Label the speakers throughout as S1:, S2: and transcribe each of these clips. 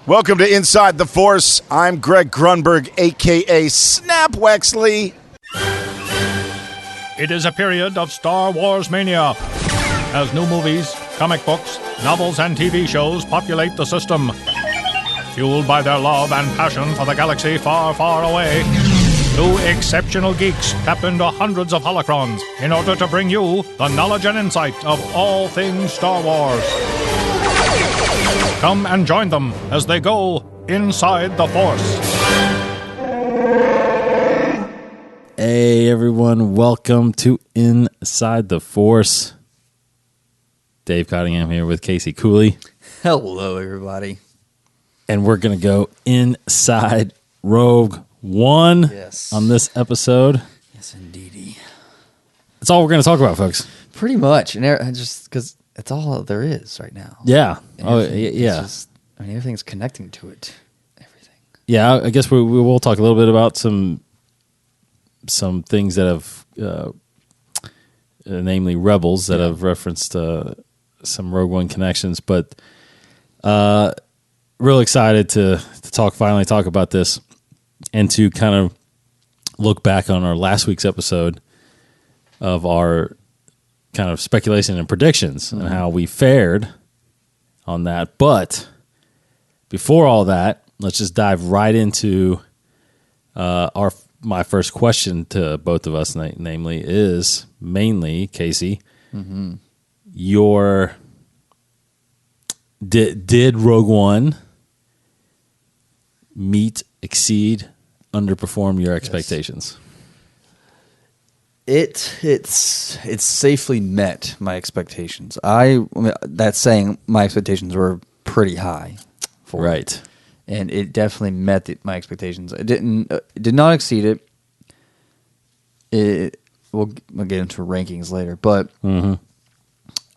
S1: Welcome to Inside the Force. I'm Greg Grunberg, a.k.a. Snap Wexley.
S2: It is a period of Star Wars mania, as new movies, comic books, novels, and TV shows populate the system. Fueled by their love and passion for the galaxy far, far away, two exceptional geeks tap into hundreds of holocrons in order to bring you the knowledge and insight of all things Star Wars. Come and join them as they go inside the Force.
S3: Hey everyone, welcome to Inside the Force. Dave Cottingham here with Casey Cooley.
S4: Hello everybody.
S3: And we're going to go inside Rogue One on this episode.
S4: Yes, indeedy.
S3: That's all we're going to talk about, folks.
S4: Pretty much. And just because it's all there is right now.
S3: Yeah.
S4: Everything's connecting to it. Everything.
S3: Yeah, I guess we will talk a little bit about some things that have, namely Rebels, that have referenced some Rogue One connections. But real excited to finally talk about this and to kind of look back on our last week's episode of our kind of speculation and predictions and how we fared on that. But before all that, let's just dive right into my first question to both of us, namely, is mainly, Casey, did Rogue One meet, exceed, underperform your expectations?
S4: It's safely met my expectations. That's saying my expectations were pretty high for it. And it definitely met my expectations. It did not exceed it. We'll get into rankings later, but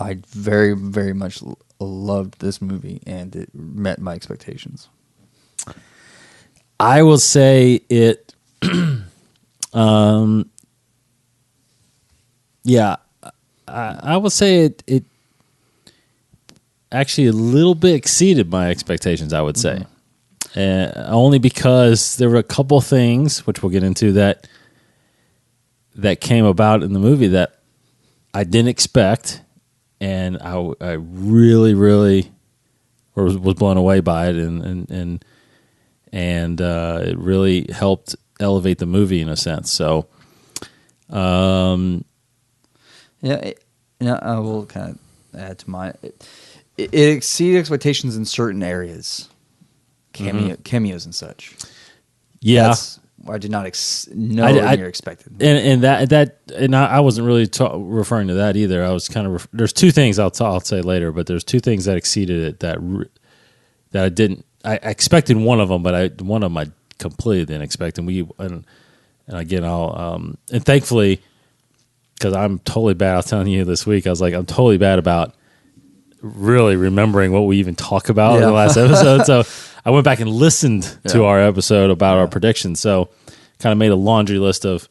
S4: I very, very much loved this movie, and it met my expectations.
S3: I will say it. I will say it actually a little bit exceeded my expectations, I would say. Only because there were a couple things, which we'll get into, that came about in the movie that I didn't expect, and I really, really was blown away by it, and it really helped elevate the movie in a sense. So,
S4: I will kind of add to mine. It exceeded expectations in certain areas, cameos and such.
S3: Yeah,
S4: that's why I did not know what you're expected.
S3: And I wasn't really referring to that either. I was kind of there's two things I'll say later, but there's two things that exceeded it that I didn't. I expected one of them, but one of them I completely didn't expect. And again, and thankfully, because I'm totally bad. I was telling you this week, I was like, I'm totally bad about really remembering what we even talk about in the last episode. So I went back and listened to our episode about our predictions. So kind of made a laundry list of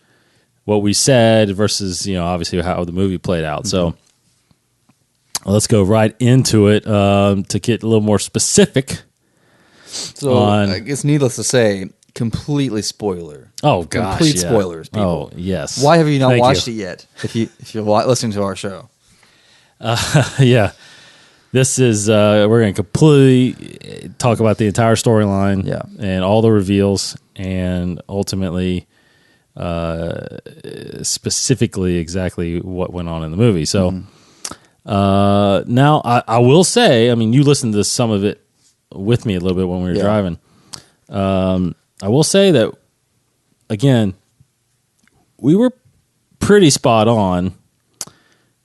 S3: what we said versus, obviously how the movie played out. So let's go right into it to get a little more specific.
S4: So I guess needless to say, completely spoiler.
S3: Oh gosh,
S4: complete spoilers, people.
S3: Oh yes.
S4: Why have you not watched it yet? If you're listening to our show,
S3: this is we're going to completely talk about the entire storyline, and all the reveals, and ultimately, specifically exactly what went on in the movie. So now I will say, I mean, you listened to some of it with me a little bit when we were driving. I will say that, again, we were pretty spot on.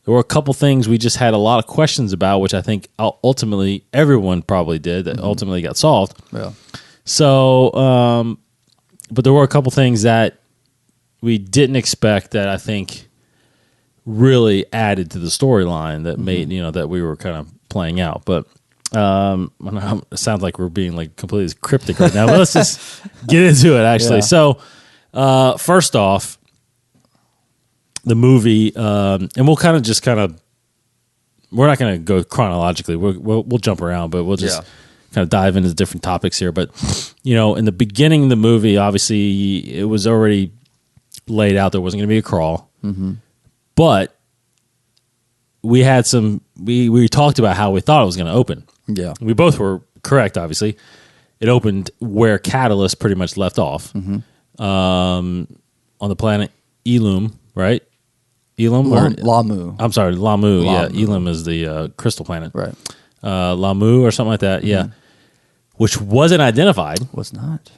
S3: There were a couple things we just had a lot of questions about, which I think ultimately everyone probably did, that ultimately got solved.
S4: Yeah.
S3: So, but there were a couple things that we didn't expect that I think really added to the storyline that made, that we were kind of playing out. But it sounds like we're being like completely cryptic right now, but let's just get into it actually. Yeah. So, first off, the movie, and we'll kind of we're not going to go chronologically. We'll jump around, but we'll just kind of dive into the different topics here. But, in the beginning of the movie, obviously, it was already laid out there wasn't going to be a crawl. Mm-hmm. But we had we talked about how we thought it was going to open.
S4: Yeah.
S3: We both were correct, obviously. It opened where Catalyst pretty much left off. Mm-hmm. On the planet Elum, right? Elum?
S4: Lamu.
S3: I'm sorry, Lamu. Yeah, Elum is the crystal planet.
S4: Right.
S3: Lamu or something like that, yeah. Which wasn't identified.
S4: Was not.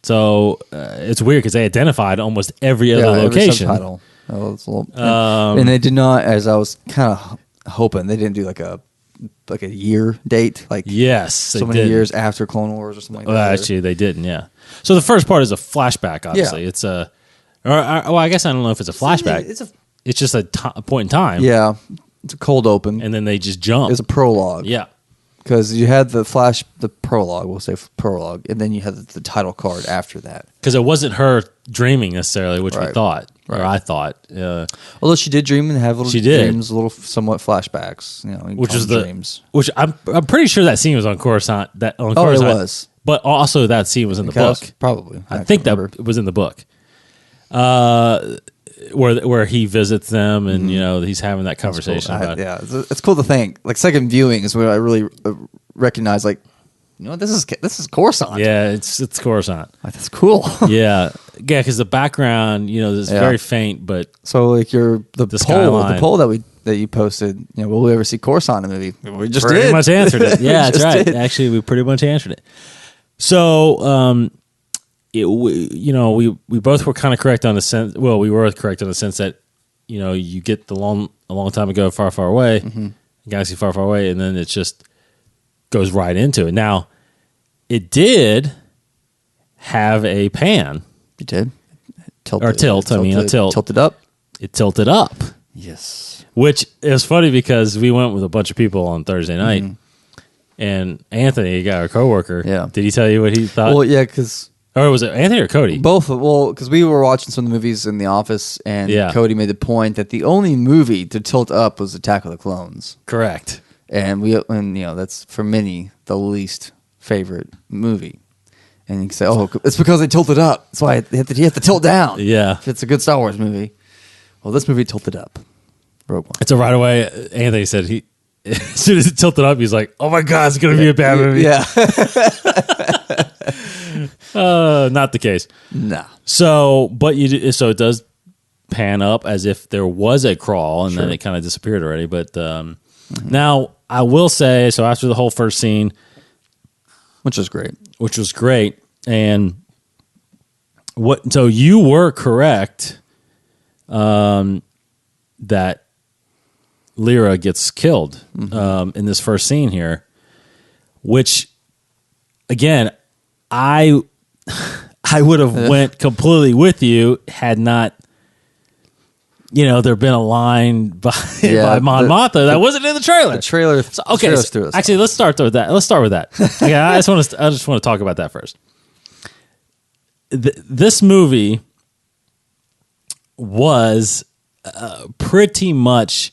S3: So it's weird because they identified almost every other location.
S4: Every subtitle. And they did not, as I was kind of hoping, they didn't do like a year date, like
S3: yes,
S4: so many years after Clone Wars or something like that.
S3: Actually, they didn't. Yeah. So the first part is a flashback. Obviously, it's a. I guess I don't know if it's a flashback. It's just a point in time.
S4: Yeah, it's a cold open,
S3: and then they just jump.
S4: It's a prologue.
S3: Yeah,
S4: because you had the prologue. We'll say prologue, and then you had the title card after that.
S3: Because it wasn't her dreaming necessarily, which we thought, or I thought.
S4: Although she did dream and have little dreams, little somewhat flashbacks.
S3: Which is the
S4: dreams.
S3: Which I'm pretty sure that scene was on Coruscant.
S4: It was.
S3: But also that scene was in the book.
S4: Probably.
S3: I think that it was in the book. Where he visits them and he's having that conversation
S4: cool.
S3: about
S4: it's cool to think. Like second viewing is where I really recognize this is Coruscant.
S3: Yeah, it's Coruscant.
S4: Like, that's cool.
S3: yeah, because the background is very faint, but
S4: so like the poll that you posted, will we ever see Coruscant in the movie? We just
S3: pretty much answered it. Yeah, that's right. Actually, we pretty much answered it. So, we both were kind of correct on the sense. Well, we were correct on the sense that you get a long time ago, far, far away, galaxy far, far away, and then it just goes right into it. Now, it did have a pan.
S4: It did. Tilt.
S3: Tilted up. It tilted up.
S4: Yes.
S3: Which is funny because we went with a bunch of people on Thursday night, and Anthony, our coworker, did he tell you what he thought?
S4: Well, yeah, because.
S3: Or was it Anthony or Cody?
S4: Both. Well, because we were watching some of the movies in the office, and Cody made the point that the only movie to tilt up was Attack of the Clones.
S3: Correct.
S4: And that's for many the least favorite movie. And you can say, "Oh, it's because they tilted up. That's why you have to tilt down."
S3: Yeah,
S4: if it's a good Star Wars movie. Well, this movie tilted up. Rogue One.
S3: It's a right away. Anthony said as soon as it tilted up, he's like, "Oh my god, it's going to be a bad movie."
S4: Yeah.
S3: Not the case.
S4: Nah.
S3: So it does pan up as if there was a crawl, and then it kind of disappeared already. But now I will say, so after the whole first scene,
S4: which was great,
S3: and so you were correct, that Lyra gets killed in this first scene here, which again, I would have went completely with you had not, there been a line by Mon Mothma that wasn't in the trailer.
S4: The trailer.
S3: So, okay, actually, let's start with that. Okay, I just want to talk about that first. This movie was pretty much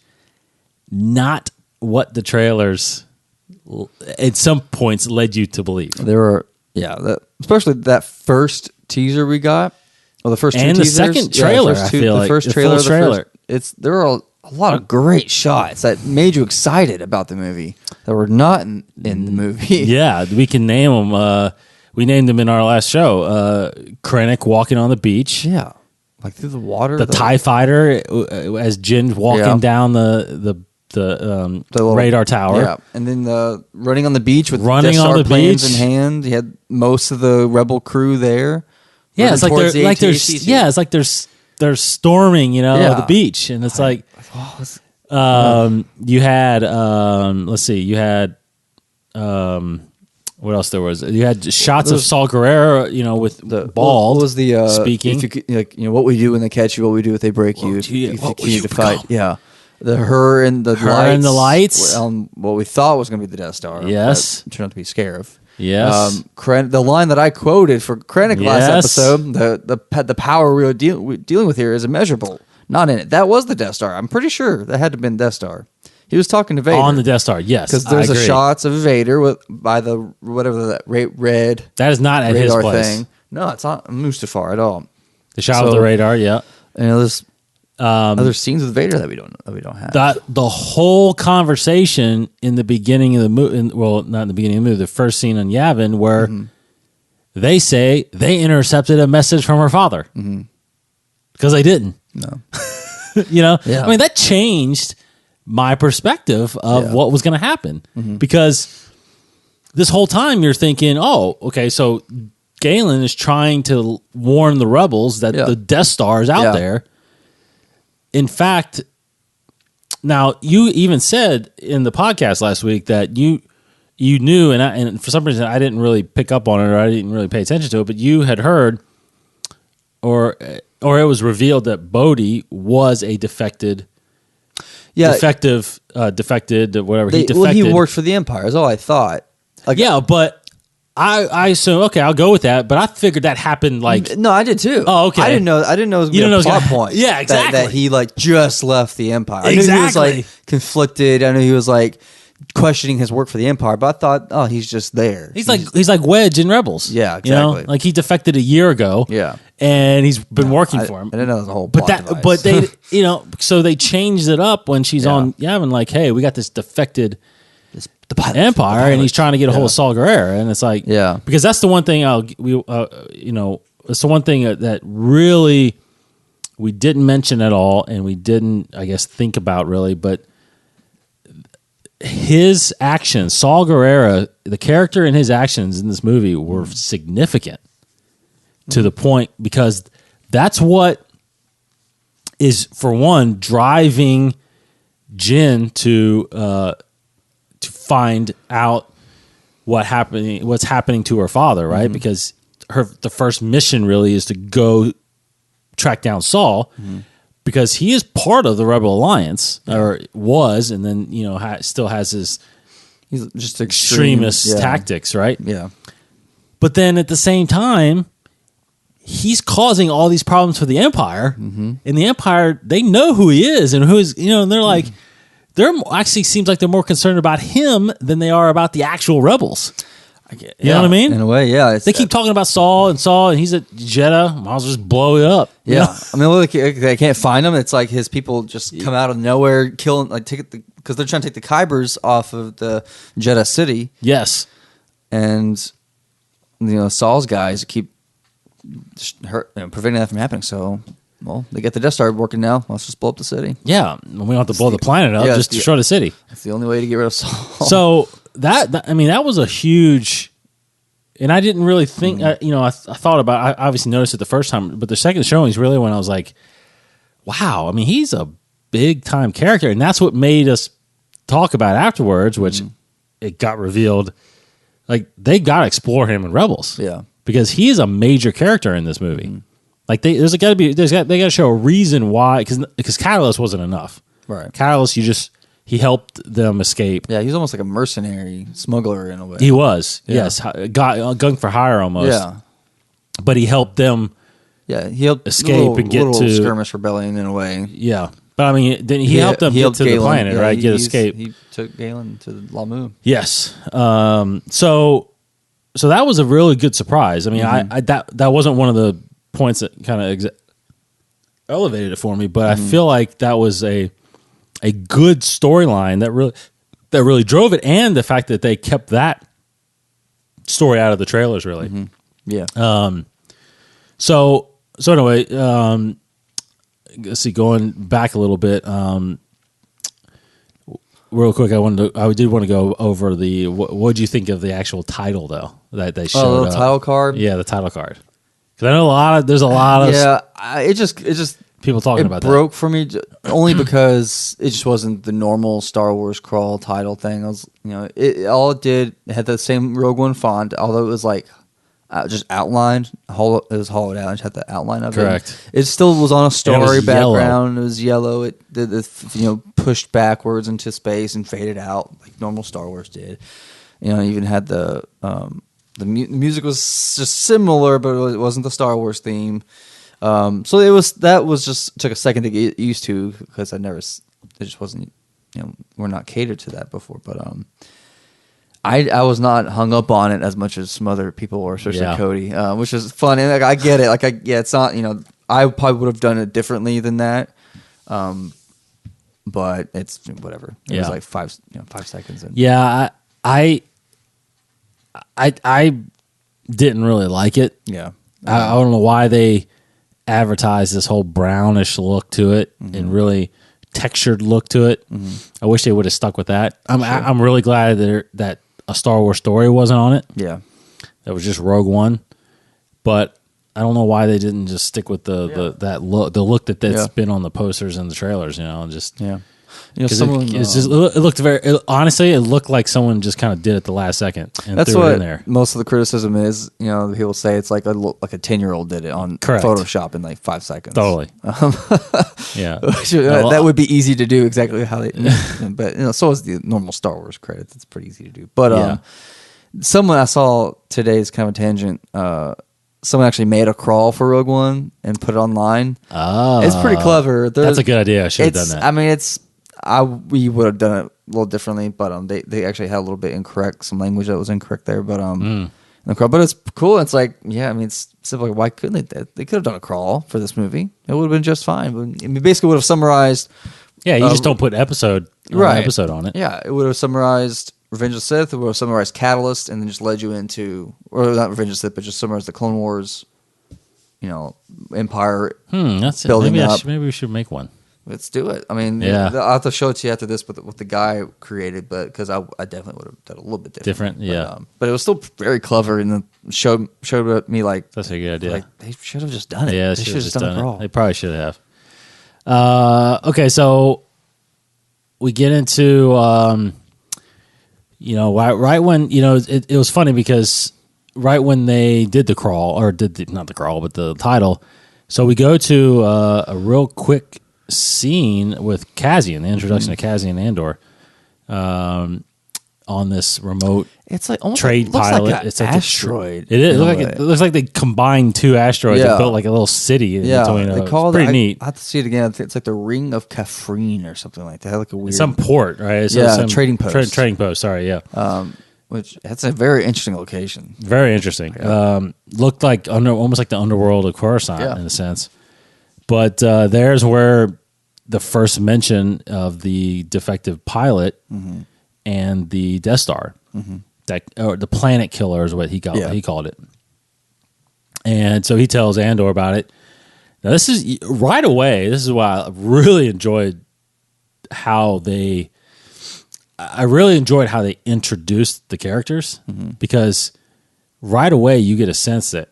S3: not what the trailers at some points led you to believe.
S4: There were, especially that first teaser we got, or the first two
S3: and
S4: teasers.
S3: The second trailer. The
S4: first trailer. There were a lot of great shots that made you excited about the movie that were not in the movie.
S3: Yeah, we can name them. We named them in our last show. Krennic walking on the beach.
S4: Yeah, like through the water.
S3: The TIE fighter as Jin's walking down the radar tower.
S4: Yeah, and then running on the beach with Death Star plans in hand. You had most of the Rebel crew there.
S3: Yeah, it's like they're storming, the beach, and it's like you had let's see, you had what else there was? You had shots of Saul Guerrero, with the bald.
S4: What was the
S3: speaking?
S4: If you, what we do when they catch you, what we do if they break you, if you continue to fight. Yeah. Her and the lights. What we thought was going to be the Death Star.
S3: Yes.
S4: Turned out to be Scarif.
S3: Yes.
S4: The line that I quoted for Krennic last episode, the power we're dealing with here is immeasurable. Not in it. That was the Death Star. I'm pretty sure that had to have been Death Star. He He was talking to Vader
S3: on the Death Star. Yes,
S4: because there's
S3: I
S4: a
S3: agree.
S4: shots of Vader by the whatever that red
S3: That is not at his
S4: radar
S3: place.
S4: thing. No, it's not Mustafar at all.
S3: The shot of the radar. Yeah.
S4: And there's other scenes with Vader that we don't have.
S3: The whole conversation in the beginning of the movie, well, not in the beginning of the movie, the first scene on Yavin, where they say they intercepted a message from her father because they didn't.
S4: No,
S3: You know,
S4: Yeah.
S3: I mean, that changed my perspective of what was going to happen because this whole time you're thinking, oh, okay, so Galen is trying to warn the rebels that the Death Star is out there. In fact, now you even said in the podcast last week that you knew, and for some reason I didn't really pick up on it, or I didn't really pay attention to it, but you had heard, or it was revealed that Bodhi was a defected, whatever. He defected.
S4: Well, he worked for the Empire. Is all I thought. Like,
S3: yeah, but I assume, okay, I'll go with that. But I figured that happened like
S4: no, I did too.
S3: Oh, okay.
S4: I didn't know. It was
S3: You
S4: going to
S3: didn't
S4: be
S3: know
S4: a
S3: it was
S4: plot
S3: gonna-
S4: point.
S3: Yeah, exactly.
S4: That he like just left the Empire. I knew he was
S3: Exactly.
S4: like conflicted. I knew he was like questioning his work for the Empire. But I thought, oh, he's just there.
S3: he's like Wedge in Rebels.
S4: Yeah,
S3: You know?
S4: exactly.
S3: Like he defected a year ago.
S4: Yeah.
S3: and he's been working for him.
S4: I didn't know it was a whole.
S3: But
S4: plot device.
S3: but they so they changed it up when she's on Yavin, like, hey, we got this defected
S4: the pilot,
S3: Empire, and he's trying to get a hold of Saul Guerrero, and it's like, because that's the one thing it's the one thing that really we didn't mention at all, and we didn't, I guess, think about really, but his actions, Saul Guerrero, the character and his actions in this movie were significant to the point, because that's what is, for one, driving Jin to find out what's happening to her father, right? Because the first mission really is to go track down Saul, because he is part of the Rebel Alliance, or was, and then still has his
S4: he's just
S3: extremist tactics, right?
S4: Yeah,
S3: but then at the same time, he's causing all these problems for the Empire, and the Empire, they know who he is and who's, and they're like, actually seems like they're more concerned about him than they are about the actual rebels. You know what I mean?
S4: In a way, yeah.
S3: They keep talking about Saul, and he's at Jeddah. Might as well just blow it up.
S4: Yeah, I mean, well, they can't find him. It's like his people just come out of nowhere, killing, like because they're trying to take the Kybers off of the Jeddah city.
S3: Yes,
S4: and Saul's guys keep preventing that from happening. So, well, they get the Death Star working now. Let's just blow up the city.
S3: Yeah, we don't have to blow the planet up. Just destroy the city.
S4: That's the only way to get rid of Saul.
S3: So that was a huge, and I didn't really think. I thought about. I obviously noticed it the first time, but the second showing is really when I was like, "Wow!" I mean, he's a big time character, and that's what made us talk about afterwards. Which it got revealed, like they got to explore him in Rebels.
S4: Yeah,
S3: because he is a major character in this movie. Like they got to show a reason why, because Catalyst wasn't enough.
S4: Right,
S3: Catalyst, he helped them escape.
S4: Yeah, he was almost like a mercenary smuggler in a way.
S3: He was, yes, gung for hire almost.
S4: Yeah,
S3: but he helped them.
S4: Yeah, he helped
S3: escape and get to
S4: skirmish rebellion in a way.
S3: Yeah, but I mean, then he helped them get to
S4: Galen,
S3: the planet, right? Get escape.
S4: He took Galen to Lamu.
S3: Yes. So that was a really good surprise. I mean, that wasn't one of the points that kind of elevated it for me, but I feel like that was a good storyline that really drove it, and the fact that they kept that story out of the trailers, really.
S4: Yeah.
S3: So anyway, let's see. Going back a little bit, real quick, I did want to go over what did you think of the actual title though that they showed?
S4: Oh, the title card.
S3: Yeah, the title card. Because I know there's a lot of
S4: it just
S3: people talking about that.
S4: It broke for me only because it just wasn't the normal Star Wars crawl title thing. It had the same Rogue One font, although it was like just outlined. It was hollowed out and just had the outline of
S3: Correct.
S4: it. It still was on a story background.
S3: Yellow.
S4: It was yellow. It pushed backwards into space and faded out like normal Star Wars did. Even had the music was just similar, but it wasn't the Star Wars theme. So that was just took a second to get used to because it just wasn't we're not catered to that before. But I was not hung up on it as much as some other people were, especially Cody, which is fun. And like, I get it. Like, it's not, I probably would have done it differently than that. But it's whatever. It was like 5 seconds. And
S3: I didn't really like it.
S4: Yeah.
S3: I don't know why they advertised this whole brownish look to it and really textured look to it. I wish they would have stuck with that. I'm really glad that a Star Wars story wasn't on it.
S4: Yeah.
S3: That was just Rogue One. But I don't know why they didn't just stick with that look, the look that's been on the posters and the trailers, and just it looked honestly, it looked like someone just kind of did it the last second and
S4: that's
S3: threw
S4: what
S3: it in there.
S4: Most of the criticism is. People say it's like a 10-year-old did it on Photoshop in like 5 seconds.
S3: Totally. Yeah,
S4: that would be easy to do exactly how they. But so is the normal Star Wars credits. It's pretty easy to do. But someone I saw today is kind of a tangent. Someone actually made a crawl for Rogue One and put it online. Oh, it's pretty clever.
S3: That's a good idea. I should have done that.
S4: I mean, we would have done it a little differently, but they actually had a little bit incorrect, some language that was incorrect there. But but it's cool. It's like, it's simple. Why couldn't they? They could have done a crawl for this movie. It would have been just fine. I mean, basically would have summarized.
S3: Yeah, you just don't put episode on it.
S4: Yeah, it would have summarized Revenge of the Sith. It would have summarized Catalyst, and then just led you into, or not Revenge of the Sith, but just summarized the Clone Wars. Empire.
S3: That's
S4: building up.
S3: Maybe we should make one.
S4: Let's do it. I mean, I'll have to show it to you after this, what the guy created, but because I definitely would have done a little bit different. But it was still very clever, and then showed me like
S3: that's a good idea.
S4: Like they should have just done it.
S3: Yeah,
S4: they should have just done a crawl.
S3: They probably should have. Okay, so we get into right when it was funny because right when they did the crawl not the crawl but the title, so we go to a real quick scene with Cassian, the introduction of Cassian Andor, on this remote.
S4: It's like almost
S3: trade pilot.
S4: Like
S3: it's like
S4: asteroid.
S3: It is. It looks like they combined two asteroids and built like a little city.
S4: They call
S3: it's pretty neat.
S4: I have to see it again. It's like the Ring of Kafrene or something like that. Like a weird
S3: some port, right?
S4: Some trading post.
S3: Trading post. Sorry, yeah.
S4: Which that's a very interesting location.
S3: Very interesting.
S4: Yeah.
S3: Looked like almost like the underworld of Coruscant in a sense. But there's where the first mention of the defective pilot and the Death Star, or the planet killer is what he called it. And so he tells Andor about it. Now this is right away. This is why I really enjoyed how they. I really enjoyed how they introduced the characters because right away you get a sense that,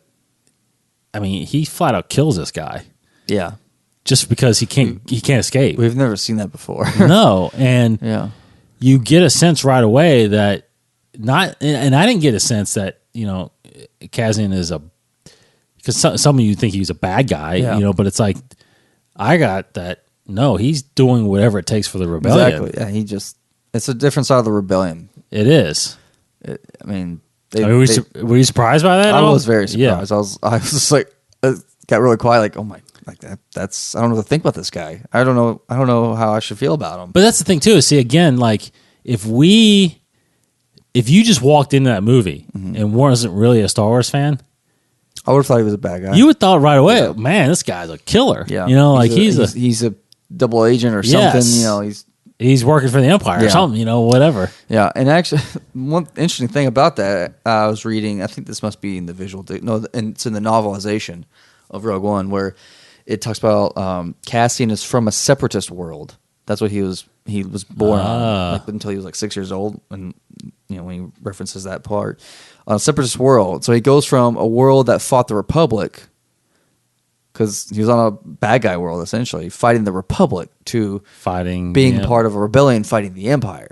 S3: I mean, he flat out kills this guy.
S4: Yeah.
S3: Just because he can't escape.
S4: We've never seen that before.
S3: No. And you get a sense right away that and I didn't get a sense that, Cassian is because some of you think he's a bad guy, but it's like, I got that, no, he's doing whatever it takes for the rebellion.
S4: Exactly. Yeah. It's a different side of the rebellion.
S3: It is.
S4: Were
S3: you surprised by that?
S4: I was very surprised. Yeah. I was just like, got really quiet. Like, oh my, like that. That's I don't know what to think about this guy. I don't know how I should feel about him.
S3: But that's the thing too. See, again, like if you just walked into that movie and wasn't really a Star Wars fan,
S4: I would have thought he was a bad guy.
S3: You would thought right away, man, this guy's a killer.
S4: Yeah,
S3: he's
S4: a double agent or something.
S3: He's working for the Empire or something, whatever.
S4: Yeah, and actually, one interesting thing about that, I was reading, I think this must be in the and it's in the novelization of Rogue One, where it talks about Cassian is from a separatist world. That's what he was born on, until he was like 6 years old, and when he references that part. On a separatist world. So he goes from a world that fought the Republic, because he was on a bad guy world, essentially, fighting the Republic, to being part of a rebellion fighting the Empire.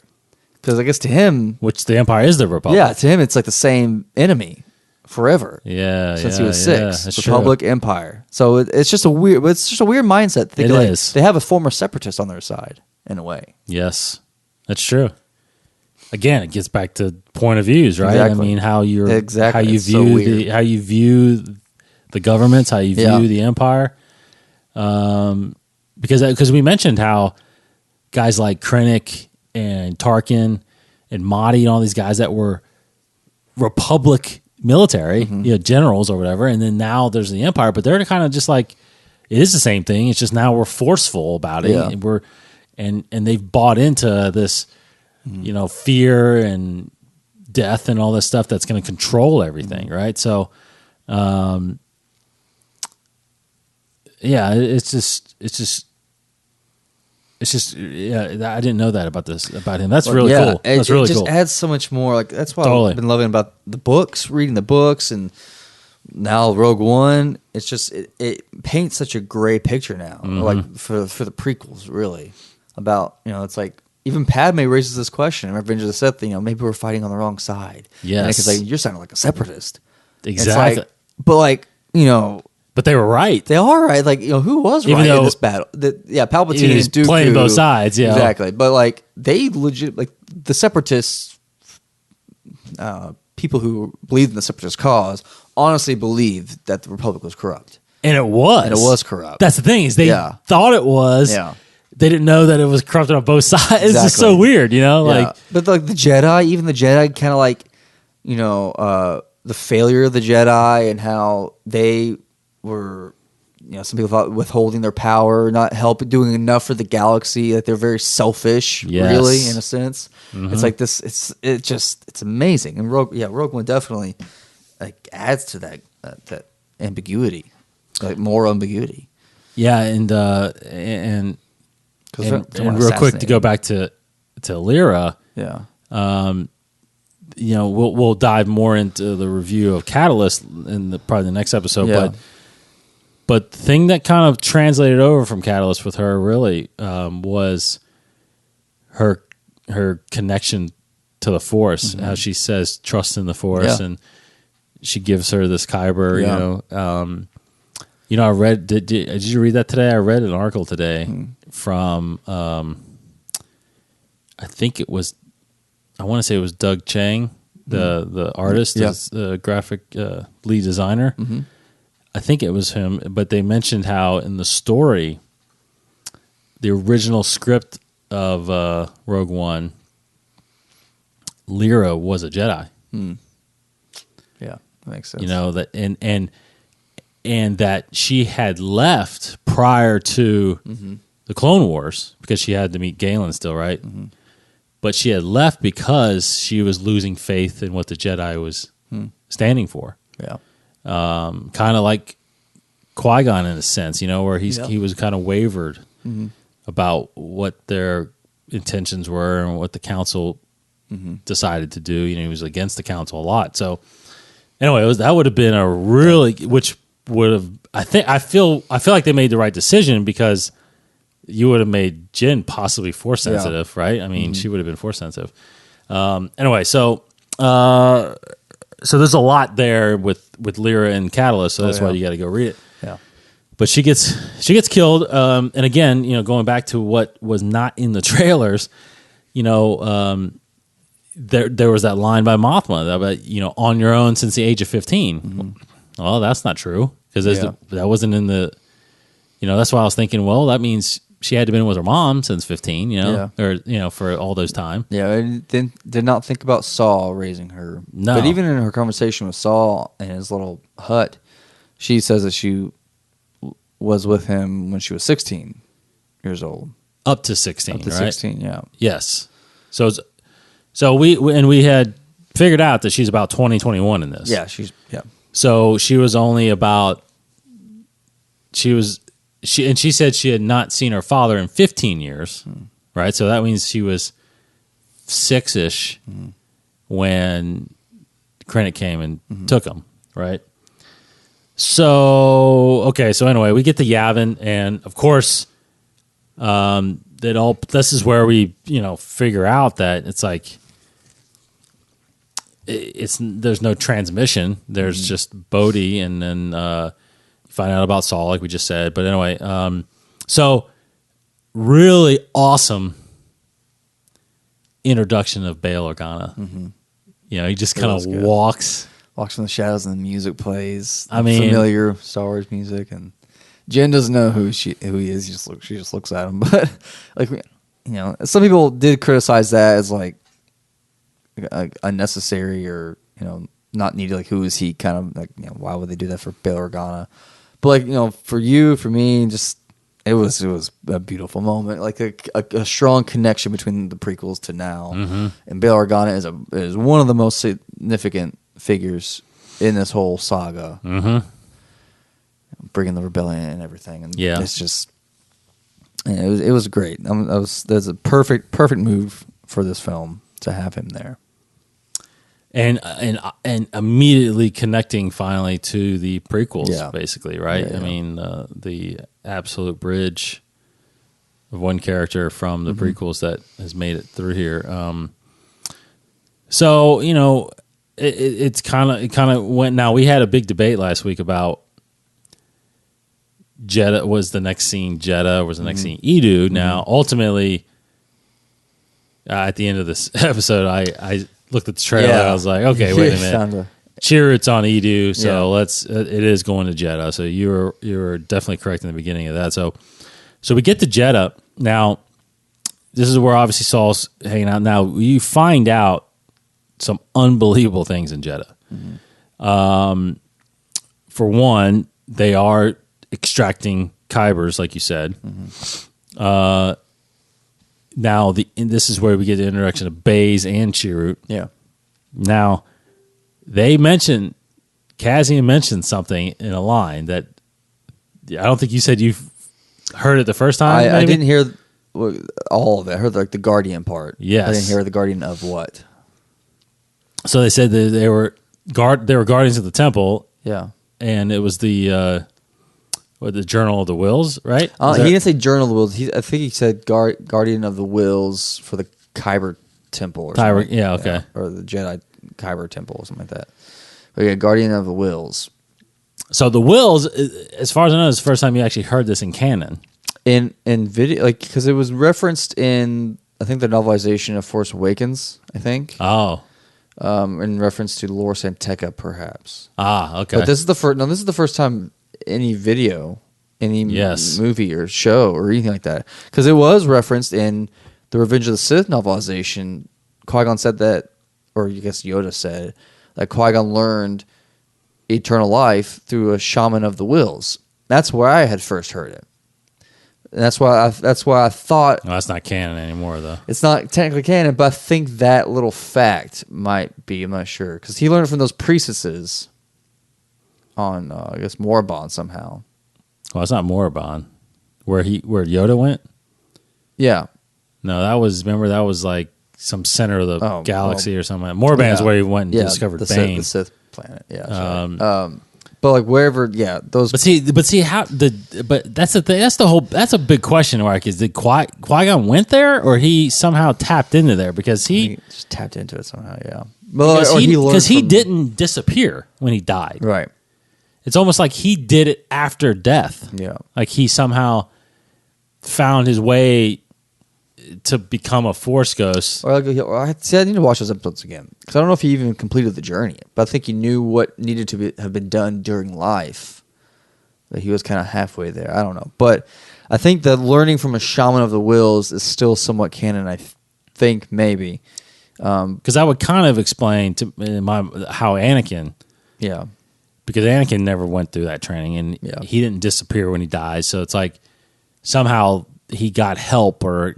S4: Because I guess to him...
S3: Which the Empire is the Republic.
S4: Yeah, to him it's like the same enemy forever.
S3: Yeah,
S4: since he was 6. Republic, true. Empire. So it's just a weird mindset. Thinking
S3: it is.
S4: They have a former separatist on their side, in a way.
S3: Yes, that's true. Again, it gets back to point of views, right?
S4: Exactly.
S3: I mean, how you
S4: view
S3: how you view the governments, how you view the Empire. Because we mentioned how guys like Krennic and Tarkin and Mahdi and all these guys that were Republic military, generals or whatever, and then now there's the Empire, but they're kind of just like, it is the same thing. It's just now we're forceful about it. And we're and they've bought into this, fear and death and all this stuff that's going to control everything, right? So, it's just I didn't know that about him. That's really cool. That's really cool.
S4: It just adds so much more. Like that's what
S3: Totally.
S4: I've been loving about the books, reading the books, and now Rogue One. It's just it paints such a gray picture now, like for the prequels, really about it's like even Padme raises this question in Revenge of the Sith. Maybe we're fighting on the wrong side.
S3: Yes,
S4: because like you're sounding like a separatist.
S3: Exactly.
S4: But
S3: But they were right.
S4: They are right. Like, who was right in this battle? Palpatine
S3: is
S4: and Dooku.
S3: playing both sides, yeah.
S4: Exactly. But, like, they legit, like, the separatists, people who believed in the separatist cause, honestly believed that the Republic was corrupt.
S3: And it was.
S4: And it was corrupt.
S3: That's the thing, is they thought it was.
S4: Yeah.
S3: They didn't know that it was corrupted on both sides. It's just so weird, Like,
S4: but, like, the Jedi, even the Jedi kind of, like, the failure of the Jedi and how they were, some people thought withholding their power, not doing enough for the galaxy, that they're very selfish, really, in a sense. It's like this, it's amazing. And Rogue One definitely like adds to that ambiguity, like moral ambiguity.
S3: Yeah, and real quick to go back to Lyra.
S4: Yeah.
S3: We'll dive more into the review of Catalyst in probably the next episode, But the thing that kind of translated over from Catalyst with her really was her connection to the Force. How she says trust in the Force, and she gives her this Kyber. I read. Did you read that today? I read an article today from I think it was. I want to say it was Doug Chang, the artist, the graphic lead designer. I think it was him, but they mentioned how in the story, the original script of Rogue One, Lyra was a Jedi.
S4: Yeah, that makes sense.
S3: That and that she had left prior to the Clone Wars because she had to meet Galen still, right? But she had left because she was losing faith in what the Jedi was standing for.
S4: Yeah.
S3: Kind of like Qui-Gon in a sense, where he was kind of wavered about what their intentions were and what the council decided to do. He was against the council a lot. So anyway, that would have been a really, which would have, I feel like they made the right decision because you would have made Jyn possibly force sensitive, right? I mean, she would have been force sensitive. Anyway, so there's a lot there with Lyra and Catalyst, so that's why you got to go read it.
S4: Yeah.
S3: But she gets killed, and again, going back to what was not in the trailers, there was that line by Mothma about on your own since the age of 15. Well, that's not true because that wasn't in the. That's why I was thinking. Well, that means she had to have been with her mom since 15. Or for all those time.
S4: Yeah, and then did not think about Saul raising her.
S3: No,
S4: but even in her conversation with Saul in his little hut, she says that she was with him when she was 16 years old.
S3: Up to 16,
S4: Up to
S3: right?
S4: 16, yeah.
S3: Yes. So we had figured out that she's about 20, 21 in this.
S4: Yeah,
S3: So she was only about. She said she had not seen her father in 15 years, right? So that means she was 6-ish when Krennic came and took him, right? So anyway, we get to Yavin, and of course, this is where we figure out that it's like there's no transmission. There's just Bodhi, and then find out about Saul, like we just said. But anyway, so really awesome introduction of Bail Organa. He just kind of walks
S4: from the shadows and the music plays.
S3: I mean,
S4: familiar Star Wars music, and Jen doesn't know who he is. She just looks at him, but like some people did criticize that as like unnecessary or not needed. Like, who is he? Kind of like, why would they do that for Bail Organa? But like, for me, just it was a beautiful moment, like a strong connection between the prequels to now.
S3: Mm-hmm.
S4: And Bail Organa is one of the most significant figures in this whole saga, bringing the rebellion and everything. And it's just, it was great. There's a perfect move for this film to have him there.
S3: And immediately connecting finally to the prequels, basically, right?
S4: Yeah.
S3: I mean, the absolute bridge of one character from the prequels that has made it through here. So it kind of went. Now, we had a big debate last week about Jedha. Was the next scene Jedha? Was the next scene Edu? Now, ultimately, at the end of this episode, I looked at the trailer and I was like, okay, wait a minute. Chirrut's on Edu, so it is going to Jedha. So you were definitely correct in the beginning of that. So we get to Jedha. Now, this is where obviously Saul's hanging out. Now, you find out some unbelievable things in Jedha. For one, they are extracting Kybers, like you said. Now, this is where we get the introduction of Baze and Chirrut.
S4: Yeah.
S3: Now, Cassian mentioned something in a line that I don't think you said you heard it the first time.
S4: I didn't hear all of it. I heard like the Guardian part.
S3: Yes.
S4: I didn't hear the Guardian of what.
S3: So they said that they were guardians of the temple.
S4: Yeah.
S3: And it was the Journal of the Wills, right?
S4: He didn't say Journal of the Wills. I think he said Guardian of the Wills for the Kyber Temple. Or
S3: Kyber,
S4: something.
S3: yeah, okay.
S4: Or the Jedi Kyber Temple or something like that. But yeah, Guardian of the Wills.
S3: So the Wills, as far as I know, is the first time you actually heard this in canon.
S4: In video, like, because it was referenced in, I think, the novelization of Force Awakens, I think.
S3: Oh.
S4: In reference to Lor San Tekka, perhaps.
S3: Okay.
S4: But this is the first time any video, any movie or show or anything like that. Because it was referenced in the Revenge of the Sith novelization. Qui-Gon said that, or I guess Yoda said, that Qui-Gon learned eternal life through a shaman of the Wills. That's where I had first heard it. And that's why I thought...
S3: Well, that's not canon anymore, though.
S4: It's not technically canon, but I think that little fact might be. I'm not sure. Because he learned from those priestesses on, I guess, Morabon somehow.
S3: Well, it's not Morabon. Where Yoda went?
S4: Yeah.
S3: No, that was like some center of the galaxy or something. Morabon's where he went and discovered Bane.
S4: The Sith planet, yeah. Right. But like wherever, those.
S3: But see how but that's the thing. That's a big question mark. Is did Qui-Gon went there, or he somehow tapped into there because he
S4: just tapped into it somehow? Yeah,
S3: because he didn't disappear when he died.
S4: Right.
S3: It's almost like he did it after death.
S4: Yeah,
S3: like he somehow found his way to become a Force ghost.
S4: Or I need to watch those episodes again because I don't know if he even completed the journey, but I think he knew what needed to have been done during life. That he was kind of halfway there. I don't know, but I think that learning from a shaman of the Wills is still somewhat canon. I think maybe
S3: because that would kind of explain to how Anakin.
S4: Yeah,
S3: because Anakin never went through that training, and he didn't disappear when he died. So it's like somehow he got help or.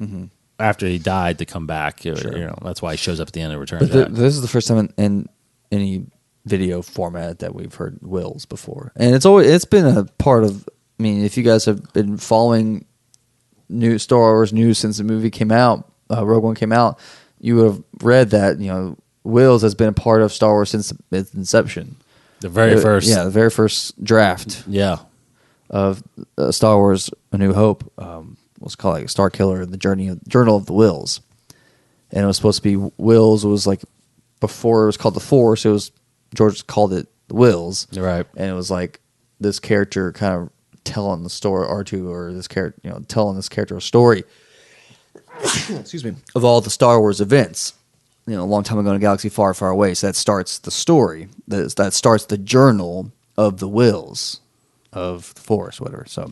S3: After he died to come back, sure. That's why he shows up at the end of Return of the Jedi.
S4: This is the first time in any video format that we've heard Wills before, and it's been a part of. I mean, if you guys have been following new Star Wars news since the movie came out, Rogue One came out, you would have read that Wills has been a part of Star Wars since its inception.
S3: The very
S4: first draft, of Star Wars: A New Hope. Let's call it Star Killer, the Journal of the Wills. And it was supposed to be Wills. It was like before it was called the Force. It was George called it the Wills,
S3: right?
S4: And it was like this character kind of telling the story, R2 or this character, telling this character a story. Excuse me, of all the Star Wars events, a long time ago in a galaxy far, far away. So that starts the story. That starts the Journal of the Wills of the Force, whatever. So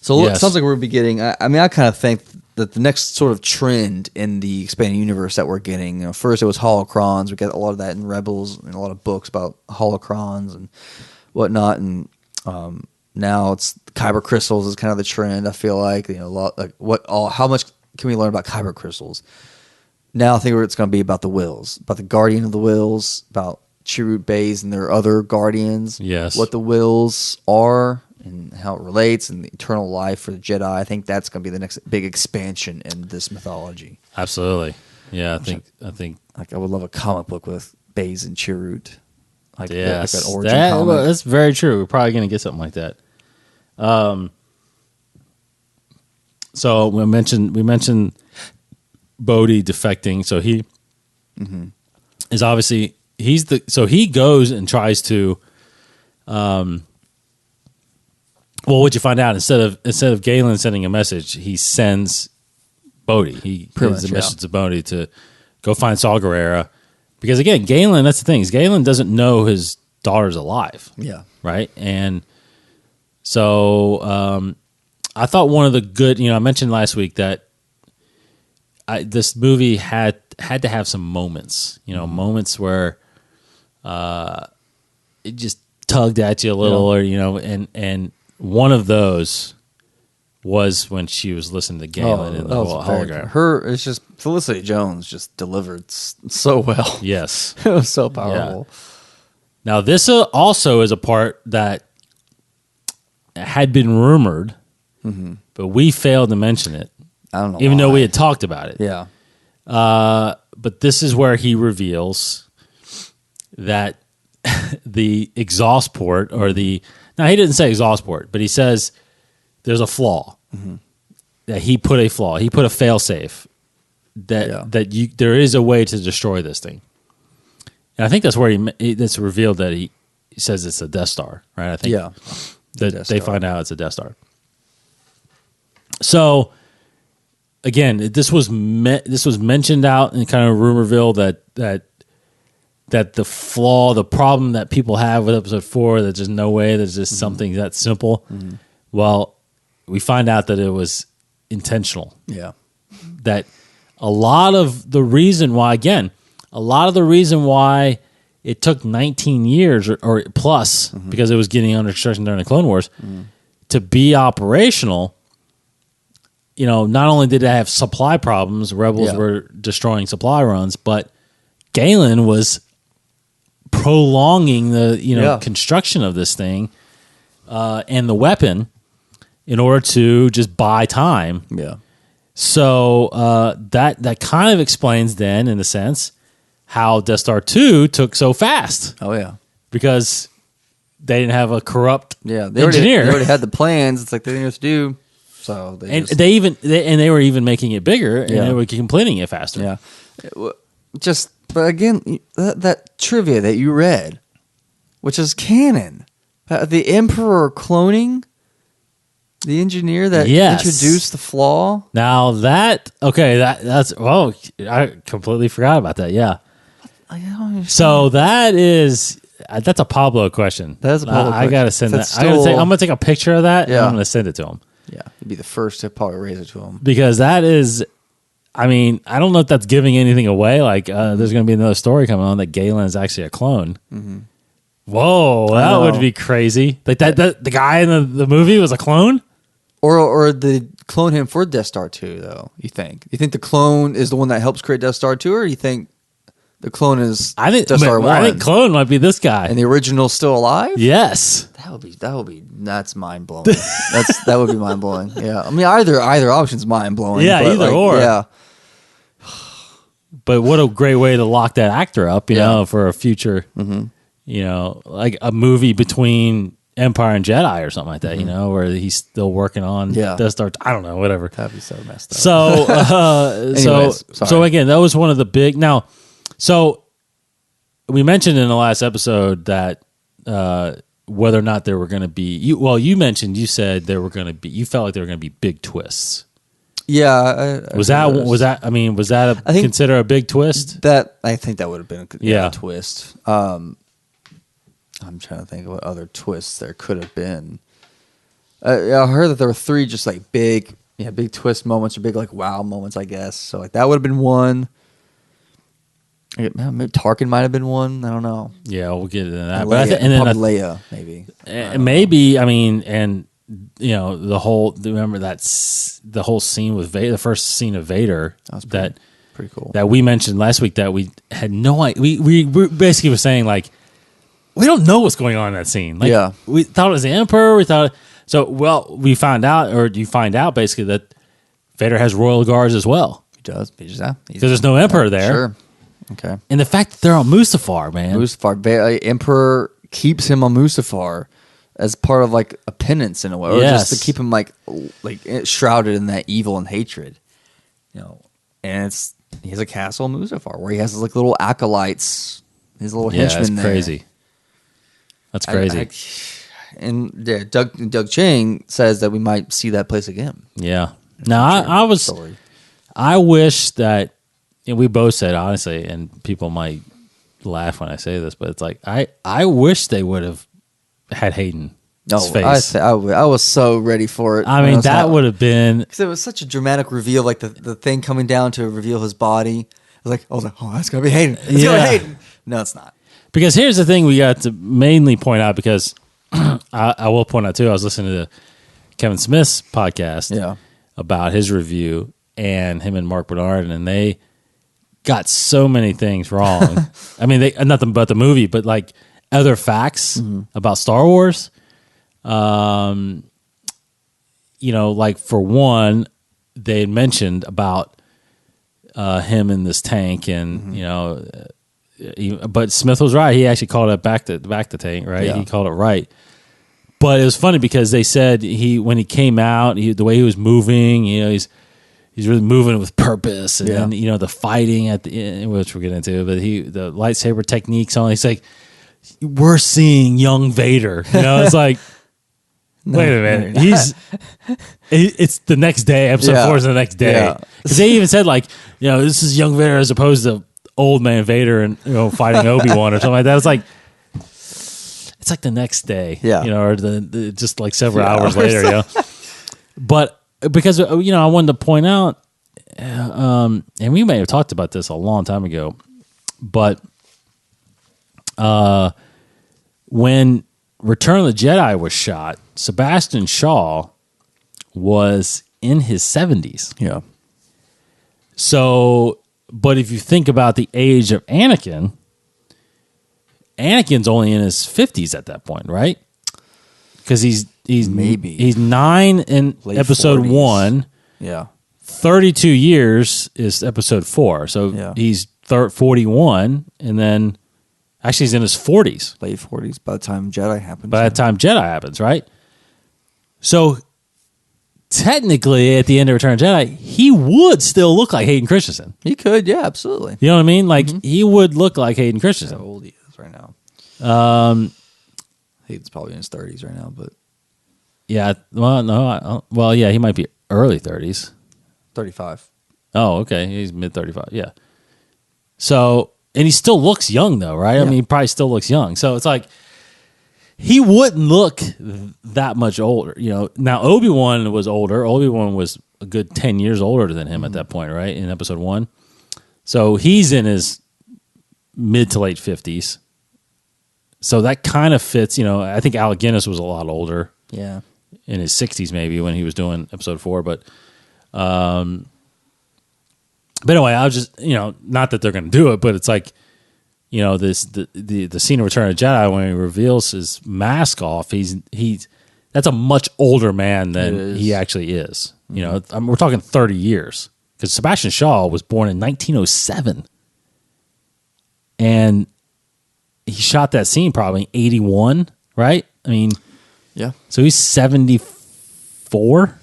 S4: it sounds like we'll be getting. I mean, I kind of think the next sort of trend in the expanding universe that we're getting. You know, first it was holocrons. We got a lot of that in Rebels and a lot of books about holocrons and whatnot. And now it's kyber crystals is kind of the trend. I feel like, you know, a lot like how much can we learn about kyber crystals? Now I think it's going to be about the Wills, about the Guardian of the Wills, about Chirrut Baze and their other guardians.
S3: Yes.
S4: What the Wills are and how it relates and the eternal life for the Jedi. I think that's going to be the next big expansion in this mythology.
S3: Absolutely. Yeah, I think
S4: Like I would love a comic book with Baze and Chirrut. Like,
S3: yes,
S4: like that origin comic.
S3: that's very true. We're probably going to get something like that. So we mentioned Bodhi defecting. So he is obviously he goes and tries to. Well, what'd you find out? Instead of Galen sending a message, he sends Bodhi. He sends a message to Bodhi to go find Saw Gerrera. Because again, Galen, that's the thing, is Galen doesn't know his daughter's alive.
S4: Yeah.
S3: Right? And so I thought one of the good, I mentioned last week that this movie had to have some moments, moments where it just tugged at you a little, or and one of those was when she was listening to Galen in the hologram.
S4: It's just Felicity Jones just delivered so well.
S3: Yes,
S4: it was so powerful.
S3: Yeah. Now this also is a part that had been rumored, but we failed to mention it.
S4: I don't know,
S3: even though we had talked about it.
S4: Yeah.
S3: But this is where he reveals that the exhaust port now he didn't say exhaust port, but he says there's a flaw that he put a fail safe there is a way to destroy this thing. And I think that's where it's revealed that he says it's a Death Star, right? I think that they find out it's a Death Star. So again, this was mentioned out in kind of rumorville that the flaw, the problem that people have with episode 4, that there's no way there's just something that simple. Well, we find out that it was intentional.
S4: Yeah.
S3: That a lot of the reason why it took 19 years or plus, because it was getting under construction during the Clone Wars, to be operational. Not only did it have supply problems, Rebels were destroying supply runs, but Galen was prolonging the construction of this thing and the weapon in order to just buy time.
S4: Yeah.
S3: So that kind of explains then, in a sense, how Death Star 2 took so fast.
S4: Oh yeah,
S3: because they didn't have a corrupt engineer.
S4: They already had the plans. It's like they didn't know what to do. So
S3: they were even making it bigger, and they were completing it faster.
S4: Yeah, but again, that trivia that you read, which is canon, the Emperor cloning the engineer that introduced the flaw.
S3: Now that's I completely forgot about that. Yeah, so that's a Pablo question.
S4: That's a Pablo question.
S3: I gotta send that. I'm gonna take a picture of that. Yeah. And I'm gonna send it to him.
S4: Yeah, you'd be the first to probably raise it to him,
S3: because that is. I mean, I don't know if that's giving anything away. Like, there's going to be another story coming on that Galen is actually a clone. Whoa, that would be crazy. Like that the guy in the movie was a clone,
S4: or they clone him for Death Star 2. Though you think the clone is the one that helps create Death Star 2, or you think the clone is Death Star 1?
S3: I think clone might be this guy,
S4: and the original's still alive.
S3: Yes,
S4: that's mind blowing. That would be mind blowing. Yeah, I mean either option's mind blowing.
S3: Yeah, either or.
S4: Yeah.
S3: But what a great way to lock that actor up, for a future, like a movie between Empire and Jedi or something like that, where he's still working on Death Star. I don't know, whatever.
S4: That'd be so messed up.
S3: So, so again, that was one of the big. Now, so we mentioned in the last episode that whether or not there were going to be, you said there were going to be, you felt like there were going to be big twists.
S4: Yeah,
S3: was that consider a big twist?
S4: I think that would have been a twist. I'm trying to think of what other twists there could have been. I heard that there were 3 just like big, Yeah, big twist moments or big like wow moments, I guess. So like that would have been one. Maybe Tarkin might have been one. I don't know.
S3: Yeah, we'll get into that.
S4: And
S3: But
S4: Leia,
S3: and then
S4: probably Leia, maybe.
S3: maybe I mean, and you know, remember the whole scene with Vader, the first scene of Vader that
S4: pretty cool.
S3: that we mentioned last week that we had no idea. We basically were saying like we don't know what's going on in that scene. Like,
S4: Yeah.
S3: we thought it was the Emperor. We thought we found out, or you find out basically that Vader has royal guards as well
S4: He does. Because
S3: there's no Emperor there.
S4: Sure. Okay.
S3: And the fact that they're on Mustafar, man.
S4: Mustafar, Emperor keeps him on Mustafar as part of like a penance in a way, or just to keep him like shrouded in that evil and hatred, you know. And he has a castle in Mustafar where he has his like little acolytes, his little henchmen.
S3: That's crazy. That's crazy.
S4: And Doug Chang says that we might see that place again.
S3: Yeah. Now I wish that, and we both said honestly, and people might laugh when I say this, but it's like I wish they would have had Hayden's face.
S4: I was so ready for it.
S3: I mean, that would have been,
S4: because it was such a dramatic reveal, like the thing coming down to reveal his body. I was like, oh, that's gonna be Hayden. It's gonna be Hayden. No, it's not.
S3: because here's the thing we got to mainly point out, because I will point out too, I was listening to Kevin Smith's podcast about his review, and him and Mark Bernard, and they got so many things wrong. I mean, they nothing about the movie, but like other facts about Star Wars. You know, like for one, they had mentioned about him in this tank, and you know, but Smith was right. He actually called it back the tank, right?
S4: Yeah.
S3: He called it right. But it was funny because they said when he came out, the way he was moving, you know, he's really moving with purpose, and then, you know, the fighting at the end, which we'll get into, but the lightsaber techniques on. He's like, we're seeing young Vader. You know, it's like, wait a minute, it's the next day. Episode 4 is the next day, because they even said like, you know, this is young Vader as opposed to old man Vader, and you know, fighting Obi-Wan or something like that. It's like the next day, you know, or the just like several hours later, you know. But because, you know, I wanted to point out, and we may have talked about this a long time ago, but when Return of the Jedi was shot, Sebastian Shaw was in his 70s.
S4: Yeah.
S3: So, but if you think about the age of Anakin's only in his 50s at that point, right? Because he's 9 in
S4: late
S3: episode
S4: 40s.
S3: 1.
S4: Yeah.
S3: 32 years is episode 4. So he's 41, and then actually he's in his 40s.
S4: Late 40s by the time Jedi happens.
S3: By the time Jedi happens, right? So technically, at the end of Return of the Jedi, he would still look like Hayden Christensen.
S4: He could, yeah, absolutely.
S3: You know what I mean? Like, he would look like Hayden Christensen.
S4: How old he is right now. He's probably in his 30s right now, but
S3: Yeah, well, no, he might be early 30s.
S4: 35.
S3: Oh, okay, he's mid 35. Yeah. So, and he still looks young though, right? I mean, he probably still looks young. So it's like he wouldn't look that much older. You know, now Obi-Wan was older. Obi-Wan was a good 10 years older than him at that point, right? In episode 1. So he's in his mid to late 50s. So that kind of fits, you know. I think Alec Guinness was a lot older.
S4: Yeah.
S3: In his 60s maybe when he was doing episode 4, but anyway, I was just, you know, not that they're going to do it, but it's like, you know, the scene of Return of the Jedi when he reveals his mask off, he's that's a much older man than he actually is. You know, we're talking 30 years, because Sebastian Shaw was born in 1907, and he shot that scene probably in 81, right? I mean,
S4: yeah.
S3: So he's 74.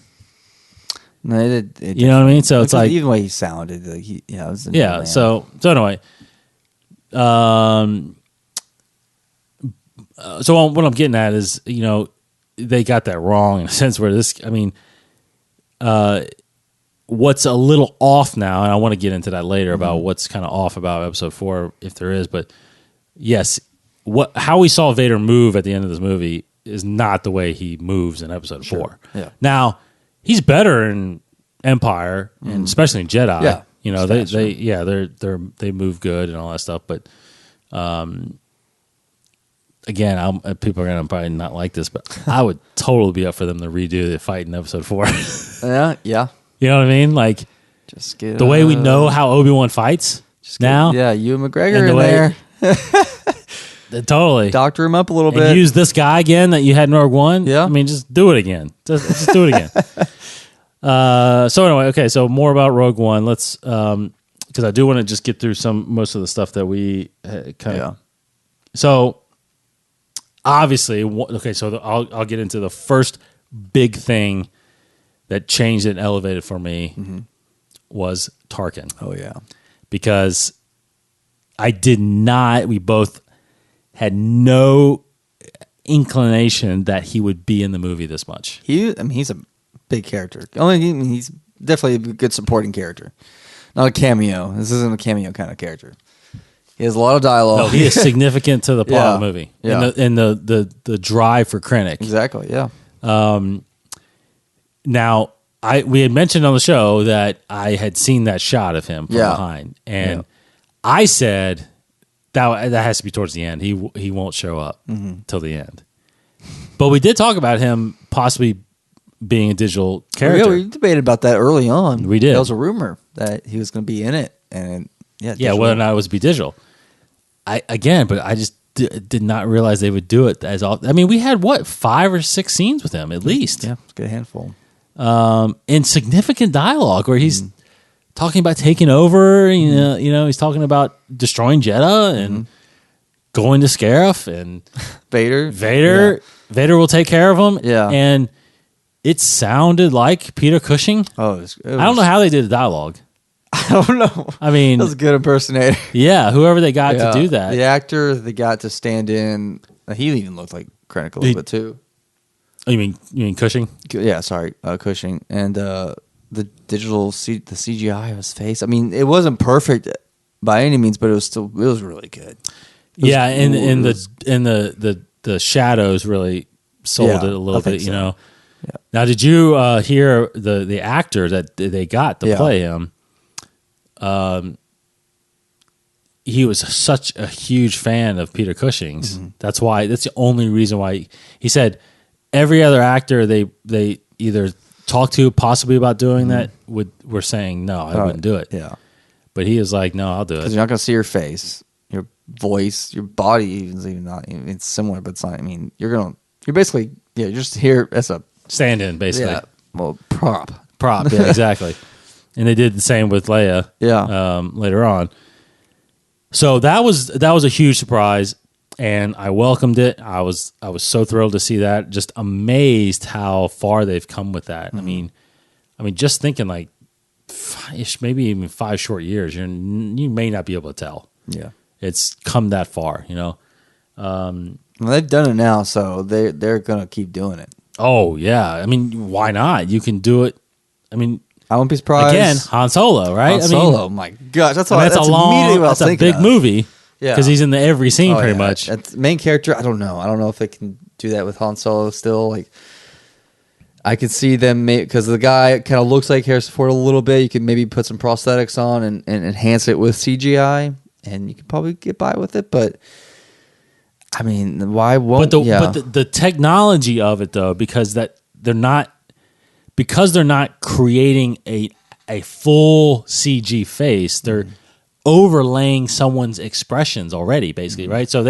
S4: No,
S3: you know what I mean? So it's like
S4: even the way he sounded, like it was
S3: So anyway, so what I'm getting at is, you know, they got that wrong in a sense where this. I mean, what's a little off now, and I want to get into that later about what's kind of off about episode 4, if there is. But yes, how we saw Vader move at the end of this movie is not the way he moves in episode 4.
S4: Yeah.
S3: Now, he's better in Empire and especially in Jedi.
S4: Yeah.
S3: You know,
S4: Faster.
S3: they move good and all that stuff. But again, people are going to probably not like this, but I would totally be up for them to redo the fight in Episode 4.
S4: Yeah.
S3: You know what I mean? Like
S4: Just get
S3: the way we know how Obi-Wan fights now.
S4: Yeah, Ewan McGregor
S3: And the
S4: in
S3: way-
S4: there.
S3: Totally.
S4: Doctor him up a little
S3: And
S4: bit.
S3: use this guy again that you had in Rogue One.
S4: Yeah.
S3: I mean, just do it again. Just do it again. So anyway, okay. So more about Rogue One. Let's, because I do want to just get through most of the stuff that we kind of.
S4: Yeah.
S3: So obviously, okay. So I'll get into the first big thing that changed and elevated for me was Tarkin,
S4: Oh yeah.
S3: because I did not. We both had no inclination that he would be in the movie this much.
S4: He's a big character. He's definitely a good supporting character. Not a cameo. This isn't a cameo kind of character. He has a lot of dialogue.
S3: No, he is significant to the plot of the
S4: Yeah.
S3: movie.
S4: Yeah.
S3: And the drive for Krennic.
S4: Exactly. Yeah.
S3: Now, we had mentioned on the show that I had seen that shot of him from
S4: Yeah.
S3: behind, and I said that has to be towards the end. He won't show up till the end. But we did talk about him possibly being a digital character.
S4: Yeah, we debated about that early on.
S3: We did.
S4: There was a rumor that he was going to be in it, and
S3: Yeah, whether or not it was be digital. But I just did not realize they would do it as often. I mean, we had 5 or 6 scenes with him at least.
S4: Yeah, it's a good handful.
S3: In significant dialogue where he's talking about taking over. You know, he's talking about destroying Jeddah and going to Scarif and
S4: Vader.
S3: Vader will take care of him.
S4: Yeah.
S3: And it sounded like Peter Cushing.
S4: Oh,
S3: I don't know how they did the dialogue.
S4: I don't know.
S3: I mean,
S4: That was a good impersonator.
S3: yeah, whoever they got
S4: Yeah.
S3: to do that.
S4: The actor they got to stand in, he even looked like Krennic a little bit too.
S3: Oh, you mean Cushing?
S4: Yeah, sorry, Cushing, and the digital the CGI of his face. I mean, it wasn't perfect by any means, but it was really good.
S3: Yeah, and the shadows really sold
S4: Yeah,
S3: it a little
S4: I think
S3: bit, you
S4: so.
S3: know.
S4: Yeah.
S3: Now, did you hear the actor that they got to
S4: Yeah.
S3: play him? He was such a huge fan of Peter Cushing's. That's the only reason why he said every other actor they either talked to possibly about doing that were saying no, I wouldn't do it.
S4: Yeah,
S3: But he was like, no, I'll do
S4: because
S3: it.
S4: you're not going to see your face, your voice, your body is even not. It's similar, but it's not. I mean, you're basically you're just here as a
S3: Stand in, basically.
S4: prop.
S3: Prop, yeah, exactly. And they did the same with Leia.
S4: Yeah.
S3: Later on. So that was a huge surprise, and I welcomed it. I was so thrilled to see that. Just amazed how far they've come with that. I mean, just thinking like maybe even 5 short years, you may not be able to tell.
S4: Yeah.
S3: It's come that far, you know.
S4: Well, they've done it now, so they're going to keep doing it.
S3: Oh yeah, I mean, why not? You can do it. I mean,
S4: I won't be surprised.
S3: again, Han Solo, right?
S4: Han Solo, my gosh, that's all.
S3: That's a
S4: immediately what I was
S3: that's a
S4: thinking
S3: big
S4: of.
S3: movie.
S4: Yeah.
S3: Because he's in every scene
S4: Oh,
S3: pretty
S4: yeah.
S3: much.
S4: That's main character. I don't know. I don't know if they can do that with Han Solo still. Like, I could see them because the guy kind of looks like Harrison Ford a little bit. You could maybe put some prosthetics on and enhance it with CGI, and you could probably get by with it. But I mean, why won't?
S3: But the technology of it though, because they're not creating a full CG face, they're overlaying someone's expressions already, basically, right? So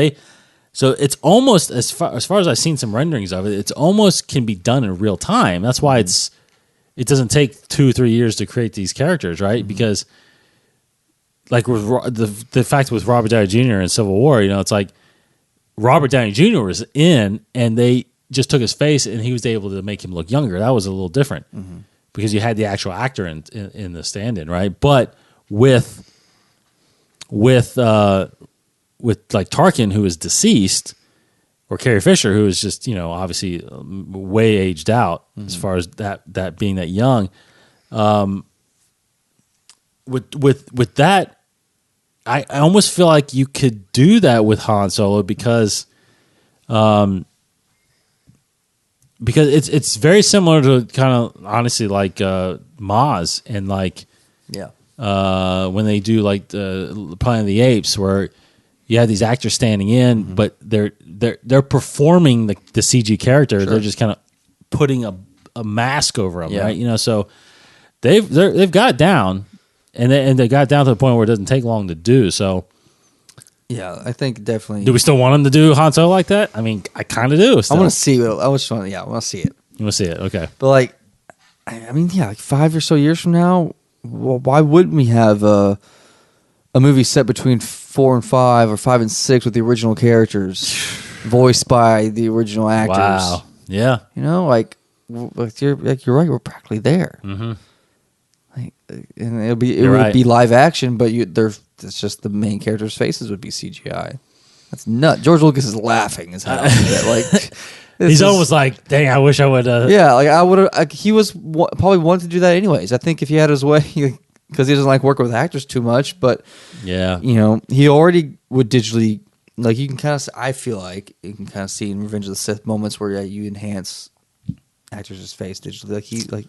S3: it's almost as far as I've seen some renderings of it, it's almost can be done in real time. That's why it doesn't take 2 or 3 years to create these characters, right? Because like with the fact with Robert Downey Jr. in Civil War, you know, it's like Robert Downey Jr. was in, and they just took his face, and he was able to make him look younger. That was a little different because you had the actual actor in the stand-in, right? But with like Tarkin, who is deceased, or Carrie Fisher, who is just, you know, obviously way aged out as far as that being that young. With that, I almost feel like you could do that with Han Solo because because it's very similar to kind of honestly like Maz and like when they do like the Planet of the Apes, where you have these actors standing in, but they're performing the CG character. They're just kind of putting a mask over them, right? You know, so they've got it down, and they got it down to the point where it doesn't take long to do. So.
S4: Yeah, I think definitely.
S3: Do we still want him to do Han Solo like that? I mean, I kind of do. Still.
S4: I want to see it. I want to see it.
S3: You want to see it? Okay.
S4: But like, I mean, yeah, like 5 or so years from now, well, why wouldn't we have a movie set between 4 and 5 or 5 and 6 with the original characters, voiced by the original actors?
S3: Wow. Yeah.
S4: You know, like you're right. We're practically there. Mm-hmm. Like, and it would be live action, but it's just the main characters' faces would be CGI. That's nuts. George Lucas is laughing his head off. Like
S3: he's almost like, dang, I wish I would.
S4: Yeah, like I would have. He was probably wanted to do that anyways. I think if he had his way, because he doesn't like working with actors too much. But
S3: yeah,
S4: you know, he already would digitally. Like you can kind of, I feel like you can kind of see in Revenge of the Sith moments where you enhance actors' face digitally.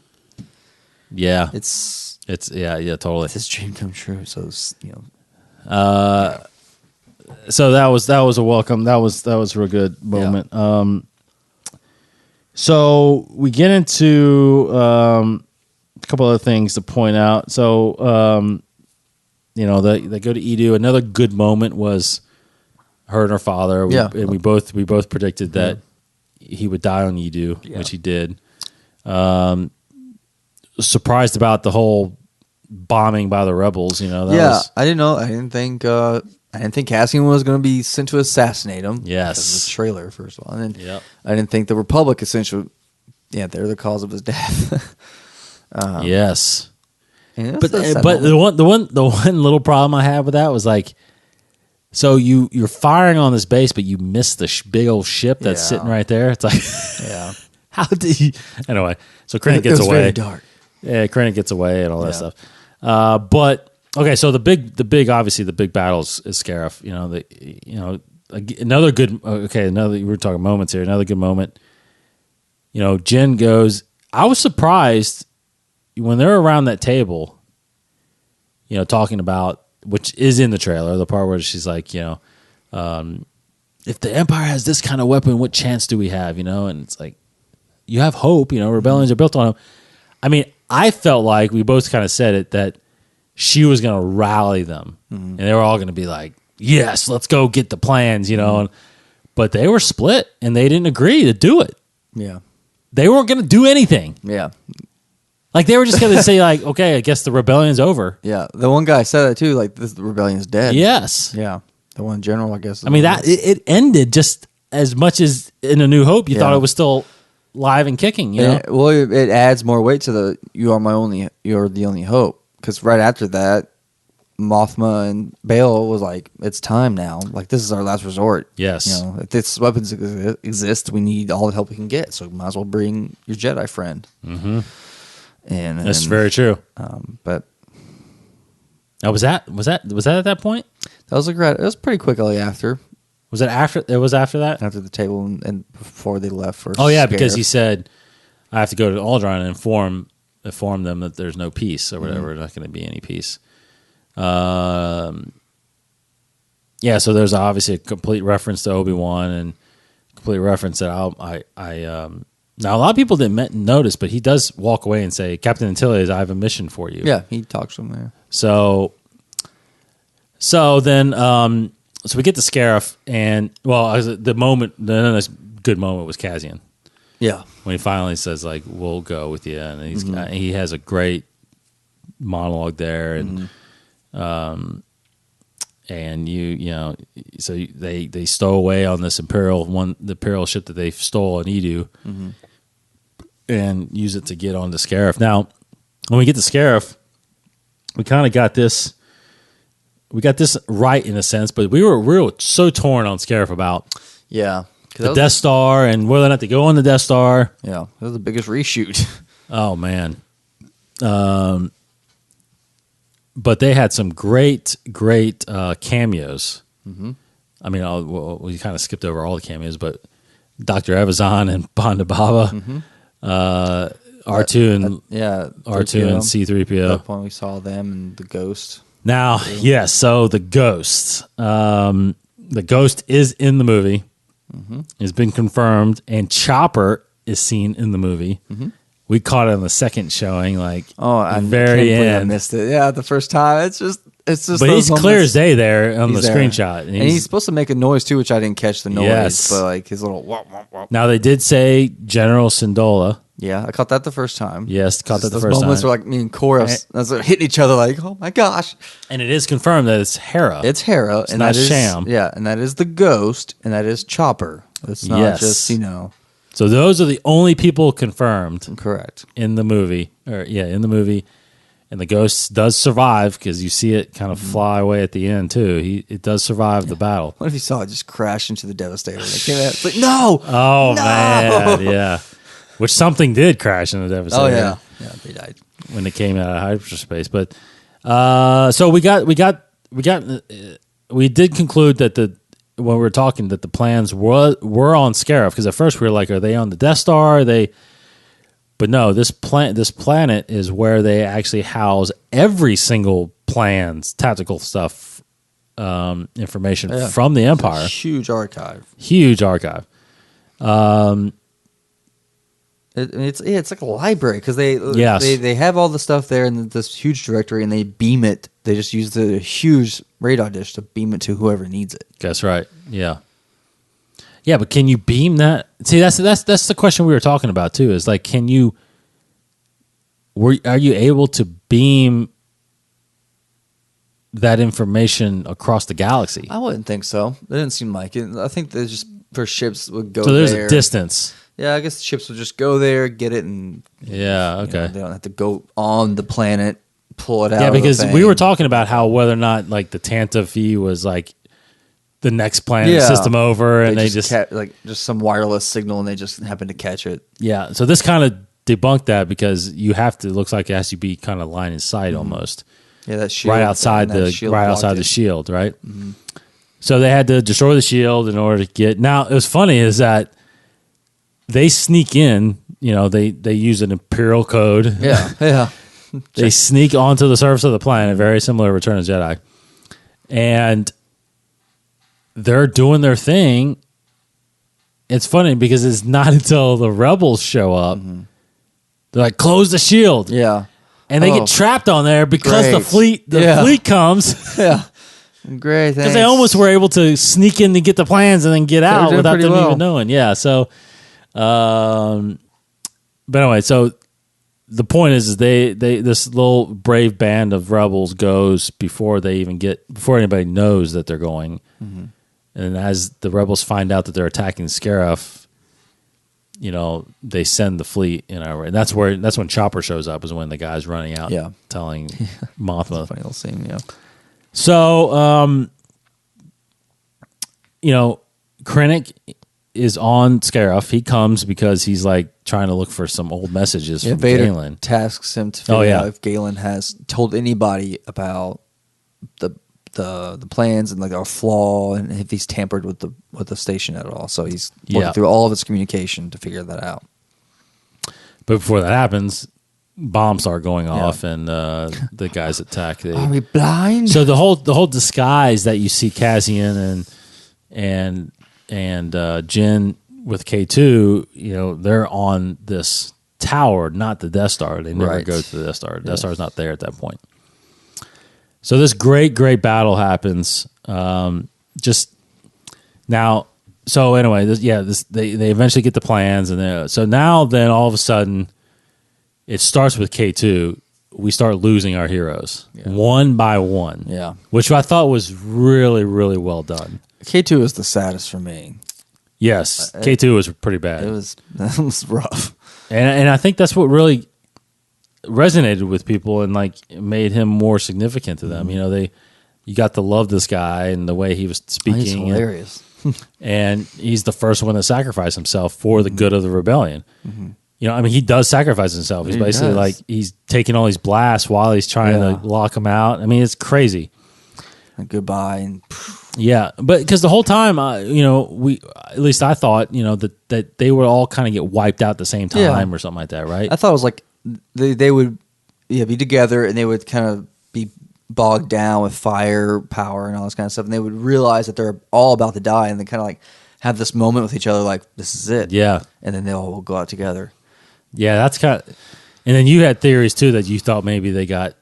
S3: Yeah,
S4: it's
S3: totally.
S4: It's his dream come true. So you know.
S3: So that was a welcome. That was a real good moment. Yeah. So we get into a couple other things to point out. So you know, they go to Edu. Another good moment was her and her father. And we both predicted that he would die on Edu, which he did. Surprised about the whole bombing by the rebels, you know.
S4: I didn't know. I didn't think Cassian was going to be sent to assassinate him.
S3: Yes,
S4: because of the trailer first of all, and then I didn't think the Republic essentially. Yeah, they're the cause of his death.
S3: Yes, but
S4: the
S3: one little problem I had with that was like, so you're firing on this base, but you missed the big old ship that's sitting right there. It's like, how did you? Anyway, so Krennic gets away.
S4: Very dark.
S3: Yeah, Krennic gets away and all that stuff. But okay, so the big obviously the big battle is Scarif. You know, another good. Okay, we were talking moments here. Another good moment. You know, Jen goes. I was surprised when they're around that table. You know, talking about, which is in the trailer, the part where she's like, you know, if the Empire has this kind of weapon, what chance do we have? You know, and it's like, you have hope. You know, rebellions are built on hope. I mean, I felt like we both kind of said it, that she was going to rally them, and they were all going to be like, yes, let's go get the plans, you know. But they were split, and they didn't agree to do it.
S4: Yeah.
S3: They weren't going to do anything.
S4: Yeah.
S3: Like, they were just going to say, like, okay, I guess the rebellion's over.
S4: Yeah. The one guy said that, too, like, the rebellion's dead.
S3: Yes.
S4: Yeah. The one general, I guess.
S3: I mean, it ended just as much as in A New Hope, you thought it was still live and kicking, you know?
S4: Well, it adds more weight to the you're the only hope. Because right after that, Mothma and Bail was like, it's time now. Like, this is our last resort.
S3: Yes.
S4: You know, if this weapons exist, we need all the help we can get. So might as well bring your Jedi friend.
S3: Mm-hmm.
S4: And
S3: that's very true.
S4: But
S3: was that at that point?
S4: That was it was pretty quickly after.
S3: Was it after? It was after that?
S4: After the table and before they left for.
S3: Oh yeah, because he said, "I have to go to Alderaan and inform them that there's no peace or whatever. There's not going to be any peace." Yeah, so there's obviously a complete reference to Obi-Wan and complete reference that now a lot of people didn't notice, but he does walk away and say, "Captain Antilles, I have a mission for you."
S4: Yeah, he talks to him there.
S3: So then. So we get to Scarif, and the good moment was Cassian.
S4: Yeah,
S3: when he finally says like, "We'll go with you," and he has a great monologue there, and and you know, so they stow away on this the Imperial ship that they stole in Edu, and use it to get onto Scarif. Now, when we get to Scarif, we kind of got this. We got this right in a sense, but we were so torn on Scarif about the Death Star and whether or not to go on the Death Star.
S4: Yeah, that was the biggest reshoot.
S3: Oh man, but they had some great cameos. Mm-hmm. I mean, we kind of skipped over all the cameos, but Dr. Evazan and Ponda Baba, R2 and R2 and C-3PO.
S4: At that point, we saw them and the Ghost.
S3: Now, yes, so the Ghost. The Ghost is in the movie. Has been confirmed, and Chopper is seen in the movie. We caught it on the second showing, like
S4: I
S3: very
S4: can't believe
S3: end.
S4: I missed it. Yeah, the first time. It's just.
S3: But he's clear as day there on the screenshot,
S4: and he's supposed to make a noise too, which I didn't catch the noise.
S3: Yes.
S4: But like his little. Wop, wop, wop.
S3: Now they did say General Syndulla.
S4: Yeah, I caught that the first time.
S3: Yes, caught that the
S4: Those
S3: first
S4: moments
S3: time.
S4: were like me and Cora hitting each other, like, oh my gosh.
S3: And it is confirmed that it's Hera.
S4: It's Hera,
S3: It's not Sham.
S4: Yeah, and that is the Ghost, and that is Chopper. It's not
S3: Yes.
S4: just
S3: So those are the only people confirmed
S4: correct.
S3: in the movie. In the movie. And the Ghost does survive because you see it kind of fly away at the end too. It does survive the battle.
S4: What if you saw it just crash into the Devastator? It's like, no!
S3: Oh
S4: No!
S3: man, yeah. Which something did crash in the Devastator.
S4: Oh, yeah. Yeah, they died.
S3: When it came out of hyperspace. But so we did conclude that when we were talking that the plans were on Scarif, because at first we were like, are they on the Death Star? But no, this planet is where they actually house every single plan's tactical stuff, information from the Empire.
S4: Huge archive.
S3: Huge archive.
S4: It's like a library because they have all the stuff there in this huge directory, and they beam it. They just use the huge radar dish to beam it to whoever needs it.
S3: That's right. Yeah. Yeah, but can you beam that? See, that's the question we were talking about too. Is like, are you able to beam that information across the galaxy?
S4: I wouldn't think so. It didn't seem like it. I think they just for ships would go.
S3: So there's
S4: there.
S3: a distance.
S4: Yeah, I guess the ships would just go there, get it, and
S3: Yeah. Okay.
S4: they don't have to go on the planet, pull it out.
S3: Yeah, because
S4: of the
S3: we were
S4: thing.
S3: talking about how whether or not like the Tantive was like the next planet
S4: Yeah.
S3: system over, and they just
S4: just some wireless signal, and they just happen to catch it.
S3: yeah. So this kind of debunked that because you have to. It looks like it has to be kind of line of sight almost.
S4: Yeah, that shield
S3: Right outside
S4: and that shield
S3: the
S4: blocked
S3: shield, right? So they had to destroy the shield in order to get. Now it was funny is that they sneak in. You know, they use an Imperial code.
S4: it. Yeah.
S3: They sneak onto the surface of the planet, very similar to Return of the Jedi, and they're doing their thing. It's funny because it's not until the rebels show up. They're like, close the shield.
S4: Yeah.
S3: And they get trapped on there because the
S4: Great.
S3: fleet comes.
S4: Yeah. Great.
S3: Because they almost were able to sneak in to get the plans and then get out
S4: doing
S3: without
S4: pretty
S3: them
S4: well.
S3: even knowing. Yeah. So, but anyway, so the point is they this little brave band of rebels goes before anybody knows that they're going. And as the rebels find out that they're attacking Scarif, you know, they send the fleet in our way. And that's when Chopper shows up, is when the guy's running out telling Mothma.
S4: Funny little scene, yeah.
S3: So, you know, Krennic is on Scarif. He comes because he's like trying to look for some old messages from
S4: Vader
S3: Galen.
S4: tasks him to figure out if Galen has told anybody about the plans and like our flaw, and if he's tampered with the station at all. So he's working through all of its communication to figure that out.
S3: But before that happens, bombs start going off, and the guys attack.
S4: Are we blind?
S3: So the whole disguise that you see Cassian and Jyn with K2, you know, they're on this tower, not the Death Star. They never go to the Death Star. The Death Star's not there at that point. So this great battle happens. Just now. So anyway, they eventually get the plans, and so now then all of a sudden, it starts with K2. We start losing our heroes one by one.
S4: Yeah,
S3: which I thought was really, really well done.
S4: K2 is the saddest for me.
S3: Yes, K2 was pretty bad.
S4: That was rough,
S3: and I think that's what really resonated with people and like made him more significant to them. You know, you got to love this guy and the way he was speaking.
S4: He's hilarious.
S3: And he's the first one to sacrifice himself for the good of the rebellion. You know, I mean, he does sacrifice himself. He's basically like he's taking all these blasts while he's trying to lock them out. I mean, it's crazy.
S4: and goodbye, and
S3: Yeah, but because the whole time, we at least I thought, that they would all kind of get wiped out at the same time or something like that, right?
S4: I thought it was like they would be together and they would kind of be bogged down with firepower and all this kind of stuff, and they would realize that they're all about to die, and they kind of like have this moment with each other, like this is it,
S3: Yeah,
S4: and then they all will go out together.
S3: yeah, that's kind of. And then you had theories too that you thought maybe they got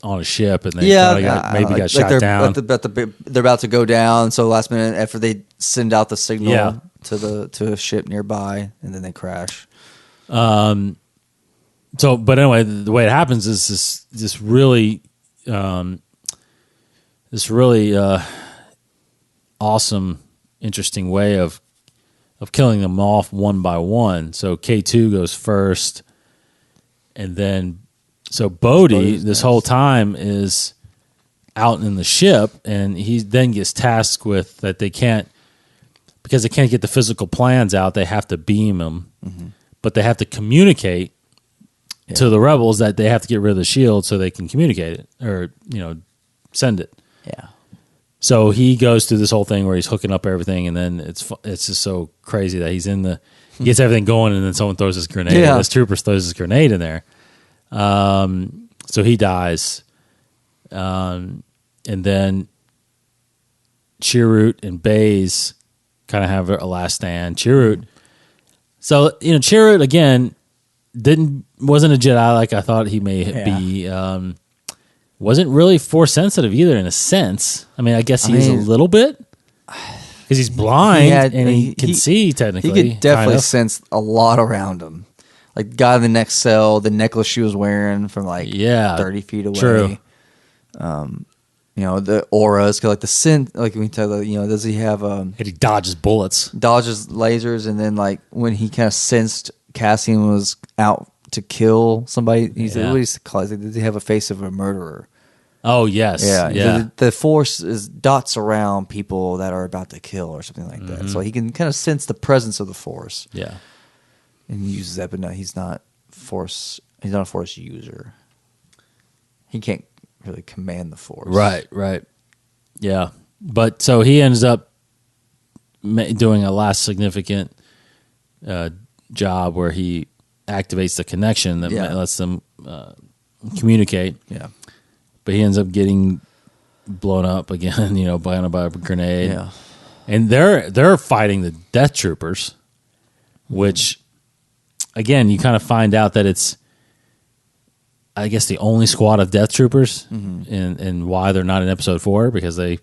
S3: on a ship and they got shot down.
S4: They're about to go down, so last minute after they send out the signal to a ship nearby, and then they crash.
S3: So, but anyway, the way it happens is this really awesome, interesting way of killing them off one by one. So K2 goes first, and then so Bodhi this whole time is out in the ship, and he then gets tasked with that because they can't get the physical plans out. They have to beam them, but they have to communicate to the rebels that they have to get rid of the shield so they can communicate it or send it.
S4: Yeah.
S3: So he goes through this whole thing where he's hooking up everything, and then it's just so crazy that he gets everything going, and then someone throws his grenade.
S4: Yeah.
S3: This trooper throws his grenade in there. So he dies. And then Chirrut and Baze kind of have a last stand. Chirrut again wasn't a Jedi like I thought he may be. Wasn't really force sensitive either in a sense. I mean, I guess he is a little bit because he's blind and he can see technically.
S4: He could definitely sense a lot around him. Like the guy in the next cell, the necklace she was wearing from 30 feet away.
S3: True.
S4: The auras, like the scent, like we tell does he have
S3: and he dodges bullets,
S4: dodges lasers, and then like when he kind of sensed Cassian was out to kill somebody, he's what he's called. Does he have a face of a murderer?
S3: Oh yes, yeah.
S4: The force is dots around people that are about to kill or something like that, so he can kind of sense the presence of the force.
S3: Yeah,
S4: and he uses that, but no, he's not force. He's not a force user. He can't really command the force.
S3: Right. Yeah, but so he ends up doing a last significant job where he activates the connection that lets them communicate.
S4: Yeah,
S3: but he ends up getting blown up again. By a grenade.
S4: Yeah,
S3: and they're fighting the Death Troopers, which again you kind of find out that it's, I guess, the only squad of Death Troopers, and why they're not in Episode 4 because there's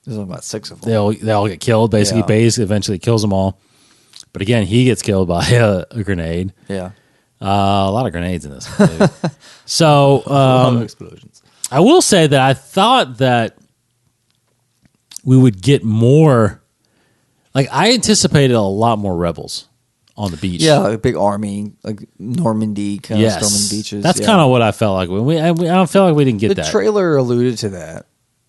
S4: about 6 of them.
S3: They all get killed. Basically, Baze eventually kills them all. But again, he gets killed by a grenade.
S4: Yeah,
S3: a lot of grenades in this movie. So
S4: a lot of explosions.
S3: I will say that I thought that we would get more. Like I anticipated a lot more rebels on the beach.
S4: Yeah, like a big army, like Normandy kind of storming beaches.
S3: That's kind of what I felt like. I don't feel like we didn't get that.
S4: The trailer alluded to that.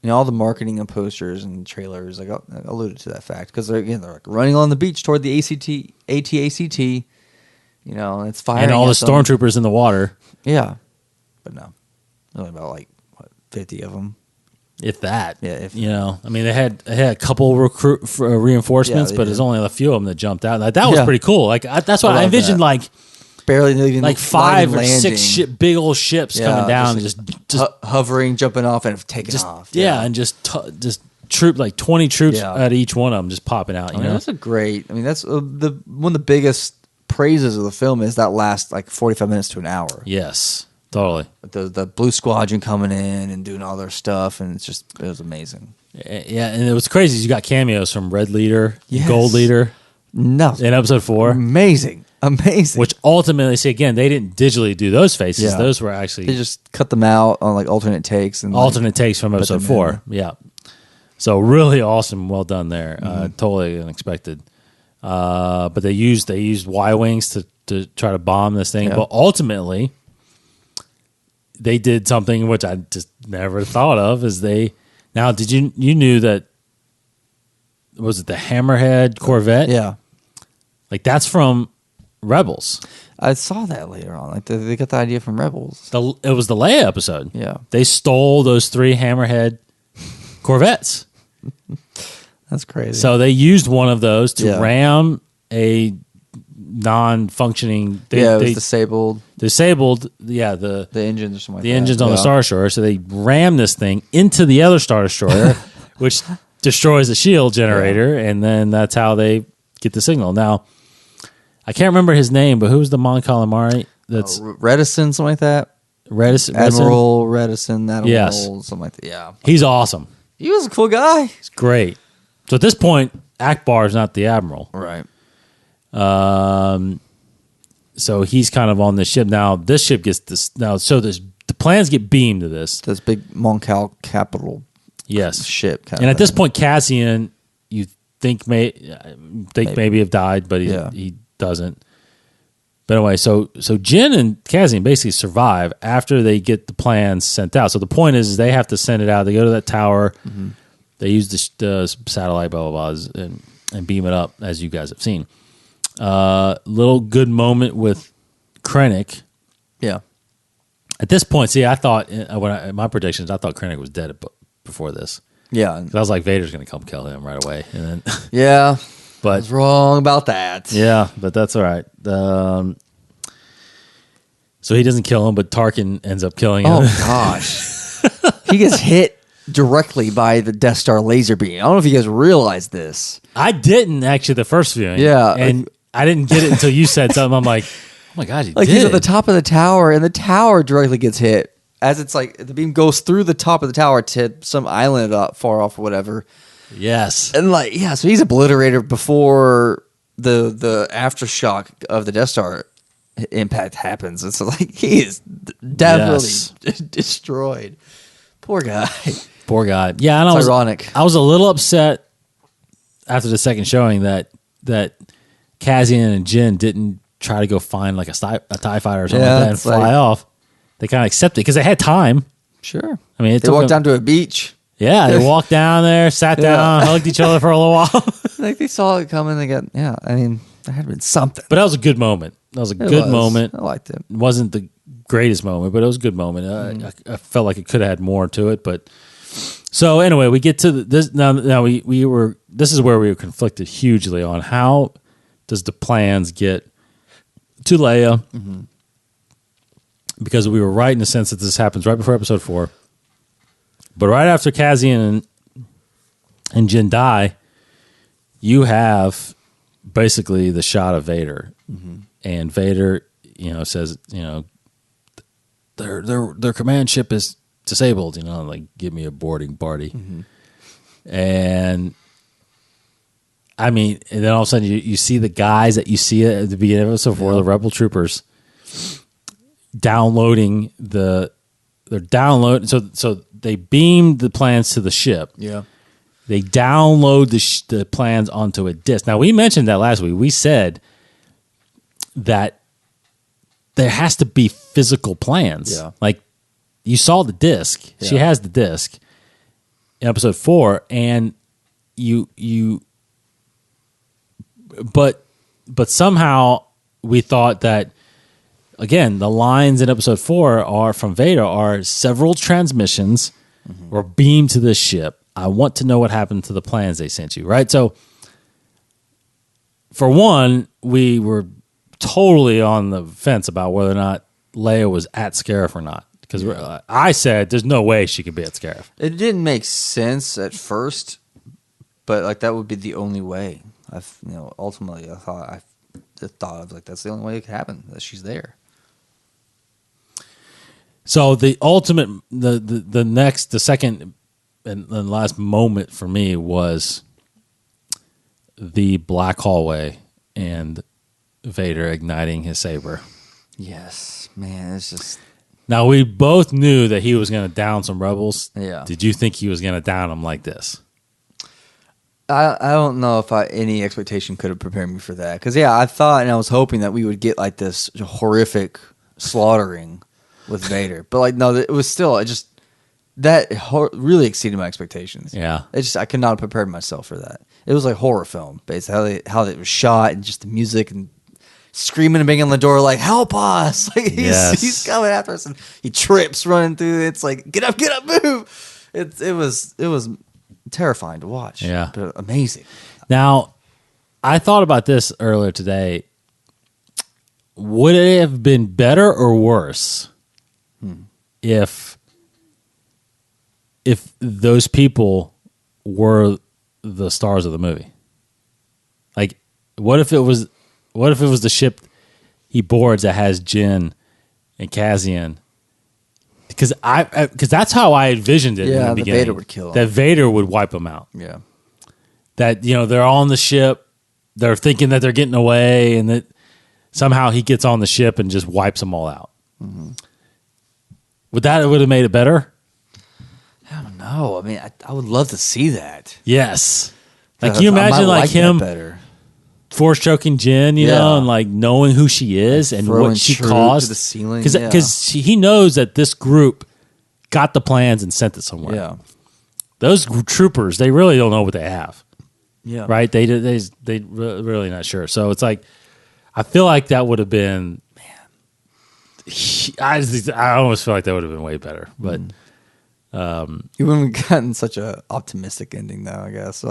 S4: All the marketing and posters and trailers alluded to that fact because they're like running on the beach toward the AT-ACT. And it's firing
S3: and all the
S4: them.
S3: stormtroopers in the water.
S4: Yeah, but no, only about 50 of them.
S3: If that,
S4: yeah.
S3: I mean, they had a couple reinforcements, but there's only a few of them that jumped out. Like, that was pretty cool. Like that's what I envisioned. That.
S4: Barely even
S3: like 5 or 6 big old ships coming down and just
S4: hovering, jumping off, and taking off.
S3: Yeah, and just troop 20 troops at each one of them just popping out.
S4: That's a great. I mean, that's one of the biggest praises of the film is that last 45 minutes to an hour.
S3: Yes, totally.
S4: The Blue Squadron coming in and doing all their stuff, and it was amazing.
S3: Yeah, and it was crazy. You got cameos from Red Leader, Gold Leader.
S4: No,
S3: in Episode 4,
S4: amazing. Which
S3: ultimately, see again, they didn't digitally do those faces. Yeah. Those were actually
S4: they just cut them out on alternate takes and
S3: takes from Episode 4. Yeah, so really awesome, well done there. Totally unexpected. But they used Y wings to try to bomb this thing, but ultimately they did something which I just never thought of. Did you knew that? Was it the Hammerhead Corvette?
S4: Yeah,
S3: like that's from Rebels.
S4: I saw that later on. They got the idea from Rebels.
S3: It was the Leia episode.
S4: Yeah,
S3: they stole those 3 Hammerhead Corvettes.
S4: That's crazy.
S3: So they used one of those to
S4: Yeah.
S3: ram a non-functioning.
S4: it was disabled.
S3: Disabled. Yeah, the
S4: engines or something like that.
S3: the engines on the
S4: Yeah.
S3: Star Destroyer. So they ram this thing into the other Star Destroyer, which destroys the shield generator, and then that's how they get the signal. Now, I can't remember his name, but who's the Mon Calamari? That's
S4: Redison, something like that.
S3: Redison.
S4: Redison,
S3: Yes.
S4: something like that. Yeah.
S3: He's awesome.
S4: He was a cool guy.
S3: He's great. So at this point, Akbar is not the admiral.
S4: Right.
S3: So he's kind of on the ship now. This ship gets this now. So the plans get beamed to this.
S4: This big Moncal capital
S3: Yes,
S4: ship. Kind
S3: and
S4: of
S3: at this
S4: thing.
S3: point, Cassian, you think maybe have died, but he doesn't. But anyway, so Jin and Cassian basically survive after they get the plans sent out. So the point is they have to send it out. They go to that tower.
S4: Mm-hmm.
S3: They use the satellite, blah, blah, blah, and beam it up, as you guys have seen. Little good moment with Krennic.
S4: Yeah.
S3: At this point, see, I thought, my predictions, I thought Krennic was dead before this.
S4: Yeah.
S3: 'Cause I was like, Vader's going to come kill him right away. And then,
S4: Yeah. I
S3: but
S4: was wrong about that.
S3: yeah, but that's all right. So he doesn't kill him, but Tarkin ends up killing him.
S4: Oh, gosh. He gets hit directly by the Death Star laser beam. I don't know if you guys realize this.
S3: I didn't actually the first viewing.
S4: Yeah,
S3: And I didn't get it until you said something. I'm like, oh my God,
S4: Like
S3: did.
S4: he's at the top of the tower, and the tower directly gets hit as it's like the beam goes through the top of the tower to some island far off or whatever.
S3: Yes.
S4: And like, yeah, so he's obliterated before the aftershock of the Death Star impact happens. It's like he is definitely destroyed. Poor guy.
S3: Poor guy. Yeah, and
S4: It's ironic.
S3: I was a little upset after the second showing that Cassian and Jin didn't try to go find like a TIE fighter or something
S4: Yeah,
S3: like that and
S4: it's
S3: fly
S4: like-
S3: off. They kind of accepted it because they had time.
S4: Sure.
S3: I mean, it
S4: They
S3: took
S4: walked
S3: them-
S4: down to a beach.
S3: Yeah, they walked down there, sat down, hugged each other for a little while.
S4: Like they saw it coming. They got, yeah, I mean, there had been something.
S3: But that was a good moment. That was a
S4: It
S3: good
S4: was.
S3: moment.
S4: I liked it.
S3: It wasn't the greatest moment, but it was a good moment. I felt like it could have had more to it. But so anyway, we get to this now. We were this is where we were conflicted hugely on how does the plans get to Leia, because we were right in the sense that this happens right before Episode 4, but right after Cassian and Jin die, you have basically the shot of Vader, and Vader, says, their command ship is disabled. Like, give me a boarding party, and I mean, and then all of a sudden you see the guys that you see at the beginning of Episode 4, the Rebel troopers downloading they're downloading. So they beam the plans to the ship.
S4: Yeah.
S3: They download the plans onto a disk. Now, we mentioned that last week. We said that there has to be physical plans.
S4: Yeah.
S3: Like, you saw the disk. She
S4: Yeah.
S3: has the disk in Episode 4, and but somehow we thought that, again, the lines in Episode 4 are from Vader are several transmissions were beamed to this ship. I want to know what happened to the plans they sent you, right? So, for one, we were totally on the fence about whether or not Leia was at Scarif or not. Because I said there's no way she could be at Scarif.
S4: It didn't make sense at first, but like that would be the only way. Ultimately, I thought of like that's the only way it could happen, that she's there.
S3: So the ultimate, the second and last moment for me was the black hallway and Vader igniting his saber.
S4: Yes, man, it's just
S3: Now, we both knew that he was going to down some rebels.
S4: Yeah.
S3: Did you think he was going to down them like this?
S4: I don't know if any expectation could have prepared me for that. Because, yeah, I thought and I was hoping that we would get, like, this horrific slaughtering with Vader. But, like, no, it was still, really exceeded my expectations.
S3: Yeah.
S4: I could not have prepared myself for that. It was like horror film, basically, how it was shot and just the music and screaming and banging on the door like, help us. Like, he's coming after us. And he trips running through. It's like, get up, move. It was terrifying to watch.
S3: Yeah.
S4: But amazing.
S3: Now, I thought about this earlier today. Would it have been better or worse if those people were the stars of the movie? Like, what if it was the ship he boards that has Jin and Cassian? Because that's how I envisioned it.
S4: Yeah,
S3: in the
S4: that
S3: beginning.
S4: Vader would kill him.
S3: That Vader would wipe them out.
S4: Yeah.
S3: That they're on the ship, they're thinking that they're getting away, and that somehow he gets on the ship and just wipes them all out. Mm-hmm. Would have made it better?
S4: I don't know. I mean, I would love to see that.
S3: Yes. Like, can you
S4: I might
S3: imagine like him
S4: better.
S3: force choking Jen, and like knowing who she is and
S4: Throwing
S3: what she
S4: truth
S3: caused
S4: to the ceiling,
S3: because he knows that this group got the plans and sent it somewhere.
S4: Yeah.
S3: Those troopers, they really don't know what they have.
S4: Yeah.
S3: Right? They really not sure. So it's like, I feel like that would have been, I almost feel like that would have been way better. But
S4: You wouldn't have gotten such a optimistic ending, though. I guess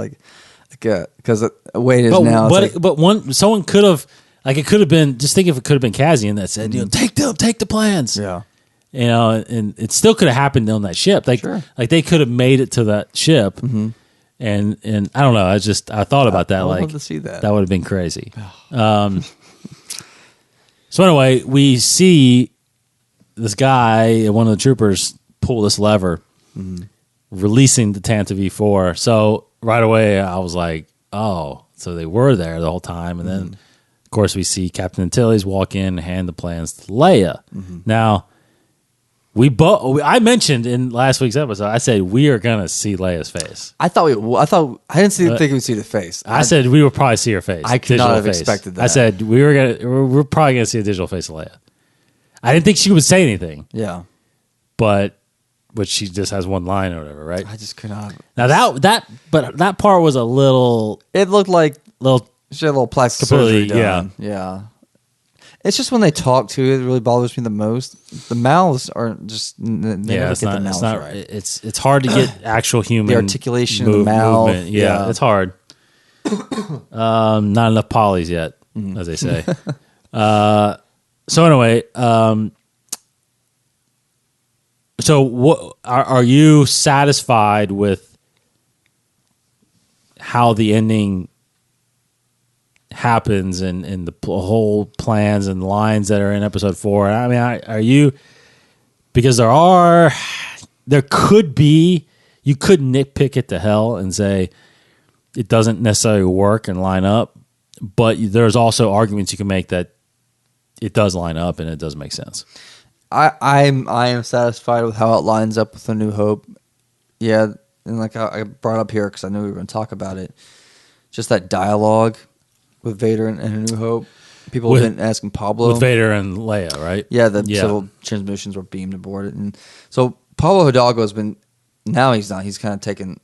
S4: because the way it is now.
S3: someone could have, like, it could have been. Just think if it could have been Cassian that said, take the plans.
S4: Yeah.
S3: And it still could have happened on that ship. Like,
S4: Sure.
S3: like they could have made it to that ship. And I don't know. I thought about that.
S4: I would
S3: like,
S4: love to see that.
S3: That would have been crazy. So anyway, we see this guy, one of the troopers, pull this lever, releasing the Tantive V4. So right away, I was like, "Oh, so they were there the whole time." And then, of course, we see Captain Antilles walk in and hand the plans to Leia. Now, I mentioned in last week's episode, I said we are going to see Leia's face.
S4: I didn't think we'd see the face.
S3: I said we would probably see her face.
S4: I could not have
S3: face.
S4: expected that.
S3: I said we're probably going to see a digital face of Leia. I didn't think she would say anything.
S4: Yeah.
S3: But she just has one line or whatever, right?
S4: I just could not.
S3: Now that part was a little.
S4: It looked like she had a little plastic surgery
S3: Silly,
S4: done. Yeah. It's just when they talk to it really bothers me the most. The mouths aren't just. They never
S3: It's
S4: get
S3: not.
S4: the mouths
S3: It's not.
S4: right.
S3: It's hard to get actual human
S4: The articulation of the mouth.
S3: movement. Yeah, it's hard. Not enough polys yet, as they say. So anyway, so what are you satisfied with how the ending happens and the whole plans and lines that are in episode 4? I mean, are you, because there could be, you could nitpick it to hell and say it doesn't necessarily work and line up, but there's also arguments you can make that it does line up and it does make sense.
S4: I am satisfied with how it lines up with A New Hope. Yeah, and like I brought up here because I knew we were going to talk about it. Just that dialogue with Vader and A New Hope. People have been asking Pablo
S3: with Vader and Leia, right?
S4: Yeah, several transmissions were beamed aboard it, and so Pablo Hidalgo has been. Now he's not. He's kind of taken.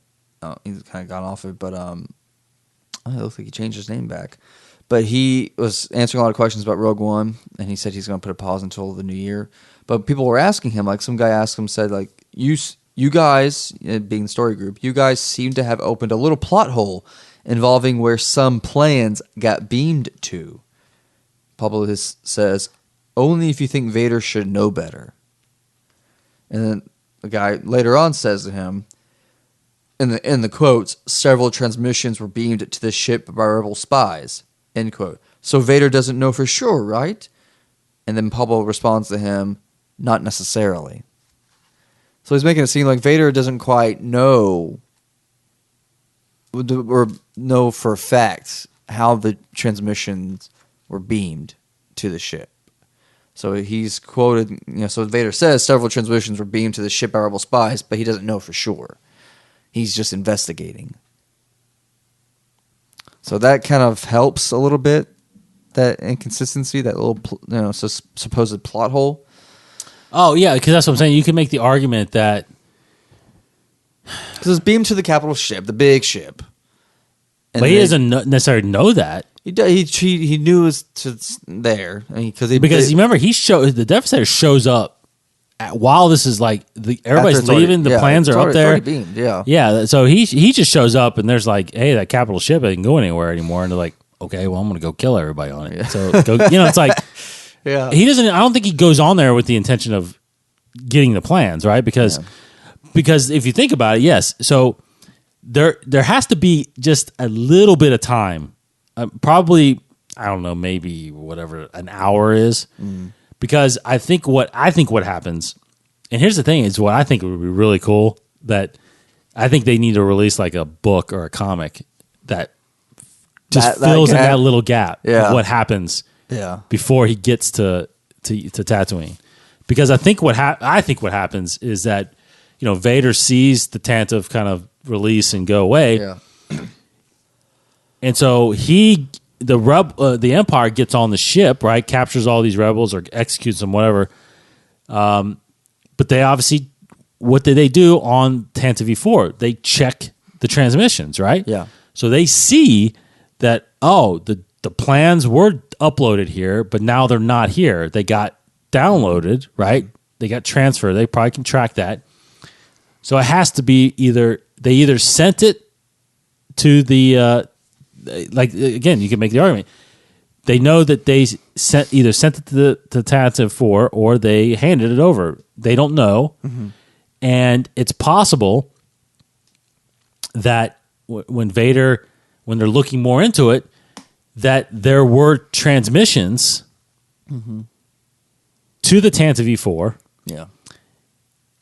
S4: He's kind of gone off it, but it looks like he changed his name back. But he was answering a lot of questions about Rogue One, and he said he's going to put a pause until the new year. But people were asking him, like some guy asked him, said like, you guys, being the story group, you guys seem to have opened a little plot hole involving where some plans got beamed to. Pablo says, only if you think Vader should know better. And then the guy later on says to him, in the quotes, several transmissions were beamed to the ship by rebel spies. End quote. So Vader doesn't know for sure, right? And then Pablo responds to him, not necessarily. So he's making it seem like Vader doesn't quite know or know for a fact how the transmissions were beamed to the ship. So he's quoted, so Vader says several transmissions were beamed to the ship by rebel spies, but he doesn't know for sure. He's just investigating. So that kind of helps a little bit, that inconsistency, that little supposed plot hole.
S3: Oh, yeah, because that's what I'm saying. You can make the argument that...
S4: Because it's beamed to the capital ship, the big ship. And
S3: but he doesn't necessarily know that.
S4: He knew it was there. I mean, because
S3: you remember, the Devastator shows up while this is like everybody's
S4: After it's
S3: leaving, the plans are up
S4: it's
S3: there.
S4: already beamed, yeah.
S3: Yeah, so he just shows up and there's like, hey, that capital ship doesn't go anywhere anymore, and they're like, okay, well, I'm gonna go kill everybody on it. So it's like,
S4: Yeah.
S3: he doesn't. I don't think he goes on there with the intention of getting the plans, right? Because if you think about it, yes. So there has to be just a little bit of time, probably, I don't know, maybe whatever an hour is, because I think what happens, and here's the thing, is what I think would be really cool, that I think they need to release like a book or a comic that just fills in that little gap of what happens before he gets to Tatooine. Because I think what happens is that, Vader sees the Tantive kind of release and go away.
S4: Yeah.
S3: And so the Empire gets on the ship, right? Captures all these rebels or executes them, whatever. But they obviously, what did they do on Tantive V4? They check the transmissions, right?
S4: Yeah.
S3: So they see that, the plans were uploaded here, but now they're not here. They got downloaded, right? They got transferred. They probably can track that. So it has to be they either sent it to the again, you can make the argument. They know that they either sent it to Tantive 4 or they handed it over. They don't know, and it's possible that when they're looking more into it, that there were transmissions to the Tantive V4.
S4: Yeah.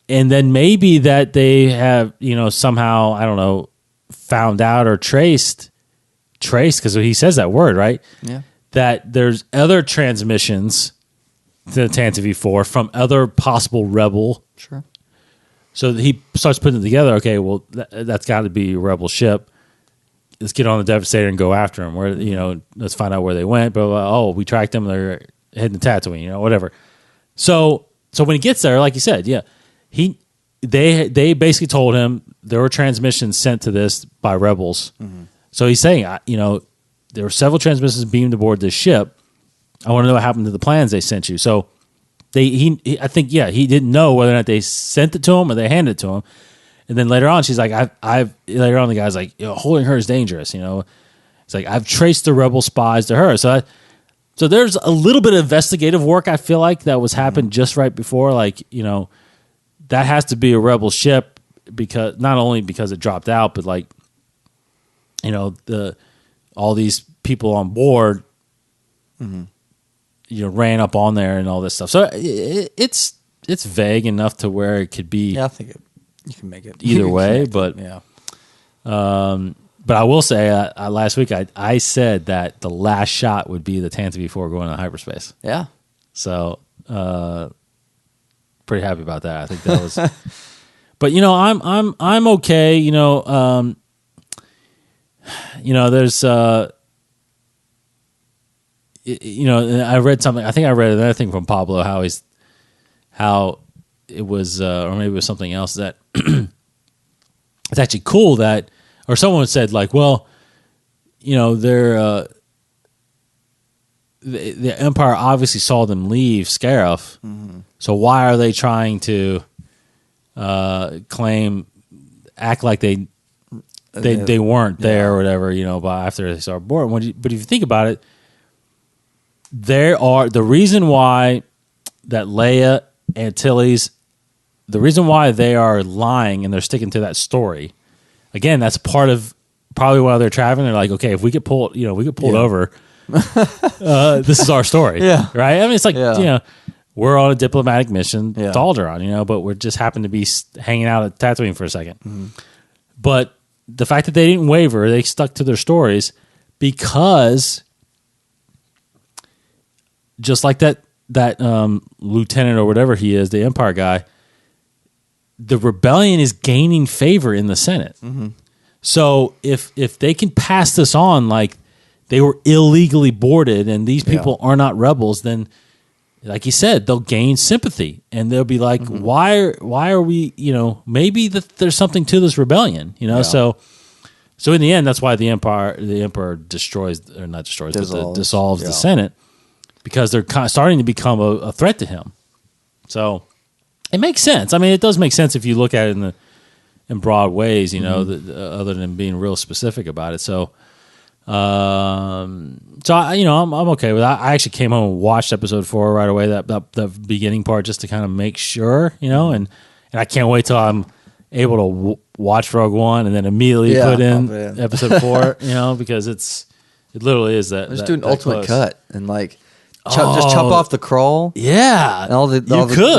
S3: And then maybe that they have, somehow, I don't know, found out or traced, because he says that word, right?
S4: Yeah.
S3: That there's other transmissions to the Tantive V4 from other possible rebel.
S4: Sure.
S3: So he starts putting it together. Okay, well, that's got to be a rebel ship. Let's get on the Devastator and go after them. Let's find out where they went. But we tracked them. They're heading to Tatooine. Whatever. So when he gets there, like you said, they basically told him there were transmissions sent to this by rebels. So he's saying, there were several transmissions beamed aboard this ship. I want to know what happened to the plans they sent you. So I think he didn't know whether or not they sent it to him or they handed it to him. And then later on, she's like, later on, the guy's like, holding her is dangerous. It's like, I've traced the rebel spies to her. So there's a little bit of investigative work, I feel like, that was happened just right before. Like, that has to be a rebel ship, because not only because it dropped out, but like, all these people on board, ran up on there and all this stuff. So it's vague enough to where it could be.
S4: Yeah, I think you can make it
S3: either way. But
S4: yeah.
S3: But I will say, last week I said that the last shot would be the Tantive V4 going into hyperspace.
S4: Yeah.
S3: So pretty happy about that. I think that was. But I'm okay. There's I read something. I think I read another thing from Pablo how it was, or maybe it was something else, that it's actually cool that, or someone said like, well, they're the Empire obviously saw them leave Scarif, so why are they trying to act like they weren't there or whatever, but after they started board. But if you think about it, the reason why that Leia and Tilly's, the reason why they are lying and they're sticking to that story, again, that's part of probably while they're traveling, they're like, okay, if we get pulled, over, this is our story, right? I mean, it's like, we're on a diplomatic mission to Alderaan, but we just happen to be hanging out at Tatooine for a second. But the fact that they didn't waver, they stuck to their stories, because just like that lieutenant or whatever he is, the Empire guy, the rebellion is gaining favor in the Senate. So if they can pass this on like they were illegally boarded and these people are not rebels, then like you said, they'll gain sympathy and they'll be like, why are we, maybe there's something to this rebellion, So in the end, that's why the Emperor dissolves the Senate, because they're starting to become a threat to him. So It makes sense. I mean, it does make sense if you look at it in broad ways, you know, other than being real specific about it. So, I'm okay with that. I actually came home and watched episode 4 right away, the beginning part, just to kind of make sure, you know, and I can't wait till I'm able to watch Rogue One and then immediately put in episode 4, you know, because it literally is that.
S4: Just do an ultimate
S3: close.
S4: cut and like just chop off the crawl.
S3: Yeah,
S4: And all the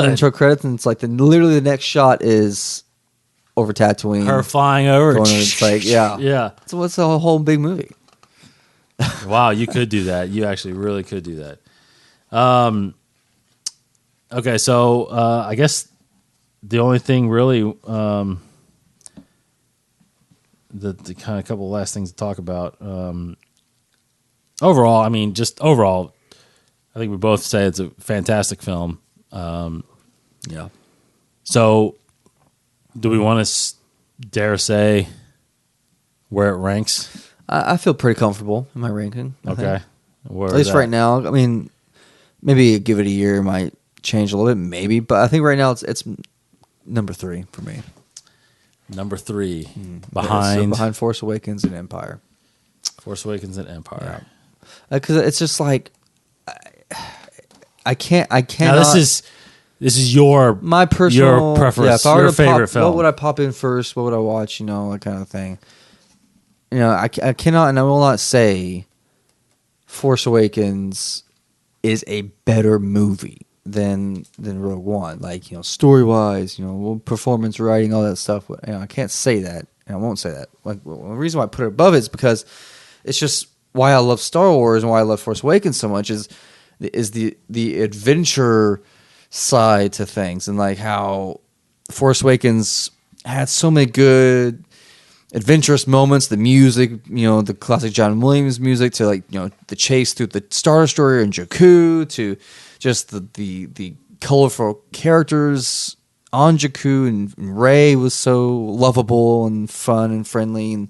S4: intro credits, and it's like literally the next shot is over Tatooine.
S3: her flying over.
S4: It's like,
S3: yeah.
S4: So what's the whole big movie?
S3: Wow, you could do that. You actually really could do that. Okay, so I guess the only thing really, the kind of couple of last things to talk about. Overall, I mean, I think we both say it's a fantastic film.
S4: Yeah.
S3: So, do we want to dare say where it ranks?
S4: I feel pretty comfortable in my ranking. I think.
S3: Where
S4: At least
S3: is that?
S4: right now. I mean, maybe give it a year, it might change a little bit, maybe. But I think right now it's number 3 for me.
S3: Number 3
S4: So
S3: behind
S4: Force Awakens and Empire.
S3: Force Awakens and Empire.
S4: Because it's just like I can't.
S3: Now this is your
S4: my personal
S3: your preference.
S4: If I were
S3: your
S4: to
S3: favorite film.
S4: What would I pop in first? What would I watch? You know, that kind of thing. You know, I cannot and I will not say Force Awakens is a better movie than Rogue One. Like, you know, story wise, you know, performance, writing, all that stuff. You know, I can't say that, and I won't say that. Like, the reason why I put it above it is because it's just why I love Star Wars and why I love Force Awakens so much is the adventure side to things, and like how Force Awakens had so many good adventurous moments, the music, you know, the classic John Williams music, to like, you know, the chase through the Star Destroyer and Jakku, to just the colorful characters on Jakku, and Rey was so lovable and fun and friendly, and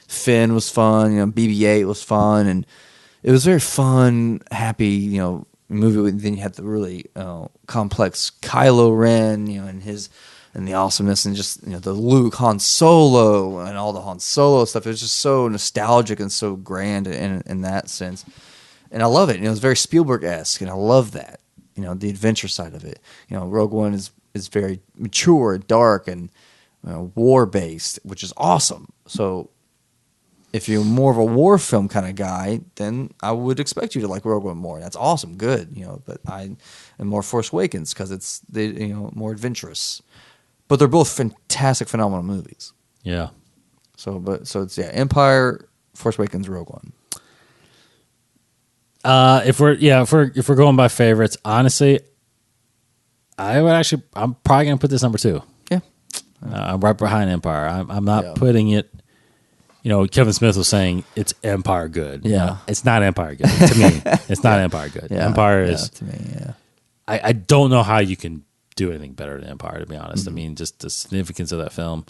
S4: Finn was fun, you know, BB-8 was fun, and it was very fun, happy, you know, movie. Then you had the really complex Kylo Ren, you know, and the awesomeness, and just, you know, the Luke, Han Solo, and all the Han Solo stuff. It was just so nostalgic and so grand in that sense. And I love it. You know, it's very Spielberg-esque, and I love that. You know, the adventure side of it. You know, Rogue One is very mature, dark, and war-based, which is awesome. So if you're more of a war film kind of guy, then I would expect you to like Rogue One more. That's awesome, good, you know. But I am more Force Awakens because it's more adventurous. But they're both fantastic, phenomenal movies.
S3: Yeah.
S4: So it's Empire, Force Awakens, Rogue One.
S3: If we're going by favorites, honestly, I'm probably gonna put this number 2.
S4: Yeah.
S3: I'm right behind Empire. I'm not putting it. You know, Kevin Smith was saying it's Empire good.
S4: Yeah.
S3: It's not Empire good to me. It's not Empire good.
S4: Yeah.
S3: Empire is
S4: to me. Yeah.
S3: I don't know how you can do anything better than Empire, to be honest.
S4: Mm-hmm.
S3: I mean, just the significance of that film.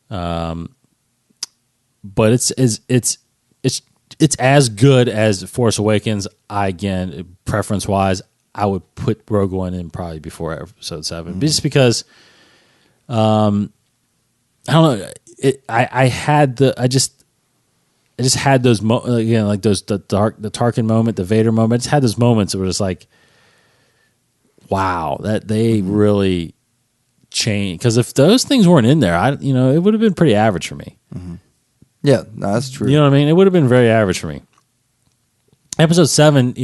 S3: But it's as good as Force Awakens. Again, preference wise, I would put Rogue One in probably before Episode 7,
S4: Mm-hmm.
S3: just because. I don't know. I just had those like those the Tarkin moment, the Vader moment. I just had those moments that were just like, wow, that they really changed. Because if those things weren't in there, it would have been pretty average for me.
S4: Mm-hmm. Yeah, no, that's true.
S3: You know what I mean? It would have been very average for me. Episode 7,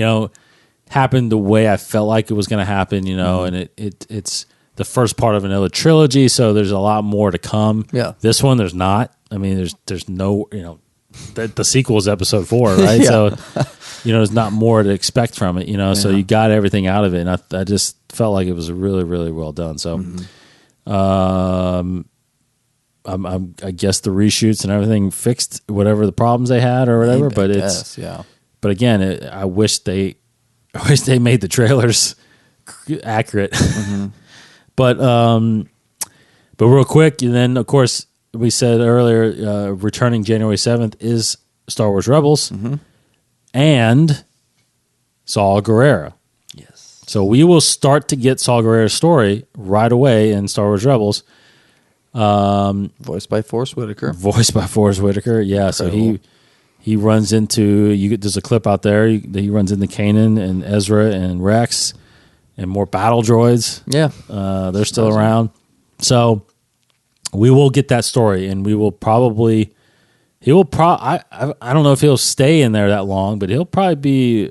S3: happened the way I felt like it was going to happen. And it's the first part of another trilogy, so there's a lot more to come.
S4: Yeah.
S3: This one, there's not. I mean, there's no, the sequel is Episode 4, right?
S4: Yeah.
S3: So, there's not more to expect from it, so you got everything out of it. And I just felt like it was really, really well done. So, I guess the reshoots and everything fixed whatever the problems they had or whatever, but again, I wish they made the trailers accurate. But real quick, and then of course we said earlier, returning January 7th is Star Wars Rebels and Saw Gerrera.
S4: Yes.
S3: So we will start to get Saw Gerrera's story right away in Star Wars Rebels.
S4: Voiced by Forrest Whitaker.
S3: Yeah, so he runs into there's a clip out there. He runs into Kanan and Ezra and Rex and more battle droids.
S4: Yeah,
S3: they're still around. So we will get that story, and we will probably. I don't know if he'll stay in there that long, but he'll probably be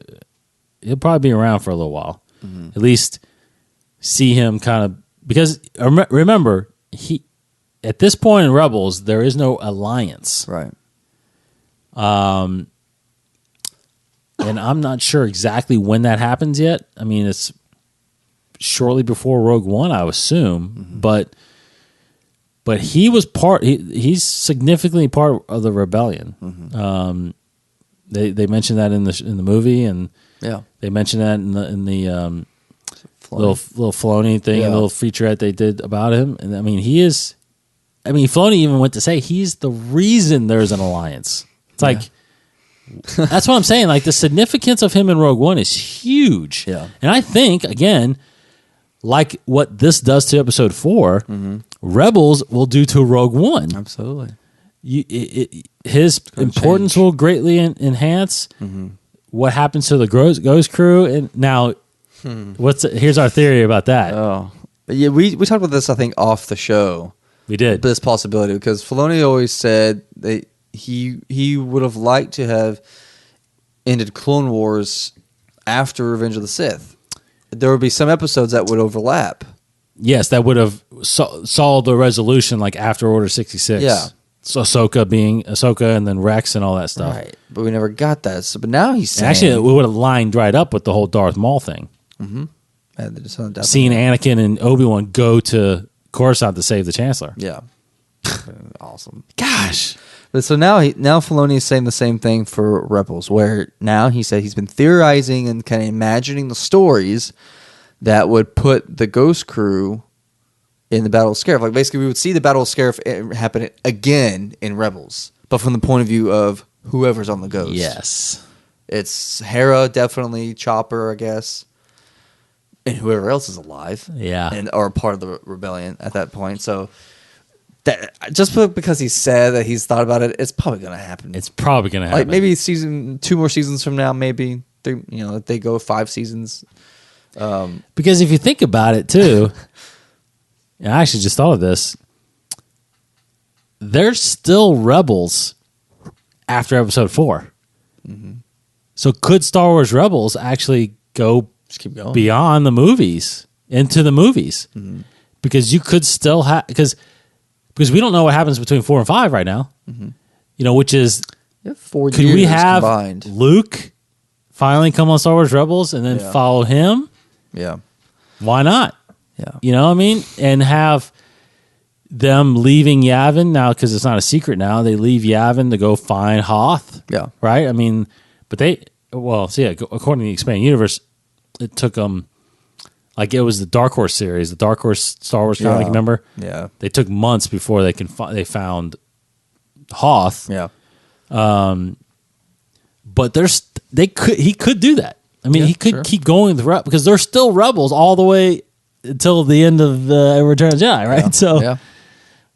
S3: around for a little while. Mm-hmm. At least see him kind of, because remember, at this point in Rebels there is no alliance,
S4: right?
S3: And I'm not sure exactly when that happens yet. I mean, it's shortly before Rogue One, I assume, but he was he's significantly part of the rebellion. Mm-hmm. They mentioned that in the movie, and they mentioned that in the little Filoni thing, a little featurette they did about him. And I mean, Filoni even went to say he's the reason there's an alliance. It's like, that's what I'm saying. Like, the significance of him in Rogue One is huge.
S4: Yeah. And
S3: I think, again, like what this does to Episode 4, Rebels will do to Rogue One.
S4: Absolutely.
S3: His importance will greatly enhance. Mm-hmm. What happens to the Ghost crew? And now, here's our theory about that.
S4: Oh, yeah, we talked about this, I think, off the show.
S3: We did.
S4: This possibility, because Filoni always said that he would have liked to have ended Clone Wars after Revenge of the Sith. There would be some episodes that would overlap.
S3: Yes, that would have saw the resolution like after Order 66.
S4: Yeah.
S3: So Ahsoka and then Rex and all that stuff.
S4: Right. But we never got that. So, but now he's saying...
S3: Actually, it would have lined right up with the whole Darth Maul thing.
S4: Mm-hmm.
S3: Seeing Anakin and Obi-Wan go to Coruscant to save the Chancellor.
S4: Yeah. Awesome.
S3: Gosh.
S4: But so now Filoni is saying the same thing for Rebels, where now he said he's been theorizing and kind of imagining the stories that would put the Ghost crew in the Battle of Scarif. Like, basically, we would see the Battle of Scarif happen again in Rebels, but from the point of view of whoever's on the Ghost.
S3: Yes.
S4: It's Hera, definitely, Chopper, I guess, and whoever else is alive.
S3: Yeah.
S4: And are part of the rebellion at that point. So that just because he said that he's thought about it, it's probably going to happen.
S3: It's probably going to happen.
S4: Like, maybe 2 more seasons from now, maybe. If they go 5 seasons.
S3: Because if you think about it, too... I actually just thought of this. There's still Rebels after Episode 4. Mm-hmm. So could Star Wars Rebels actually go
S4: keep going
S3: beyond the movies, into the movies? Mm-hmm. Because you could still have... Because we don't know what happens between 4 and 5 right now. Mm-hmm. Which is...
S4: 4
S3: could
S4: years
S3: we have
S4: combined.
S3: Luke finally come on Star Wars Rebels and then follow him?
S4: Yeah.
S3: Why not?
S4: Yeah.
S3: You know what I mean? And have them leaving Yavin now, because it's not a secret now. They leave Yavin to go find Hoth.
S4: Yeah.
S3: Right? I mean, but according to the Expanded Universe, it took them, like, it was the Dark Horse series, the Dark Horse Star Wars comic, remember?
S4: Yeah.
S3: They took months before they found Hoth.
S4: Yeah.
S3: But he could do that. I mean, he could keep going because they're still rebels all the way until the end of Return of the Jedi, right?
S4: Yeah.
S3: So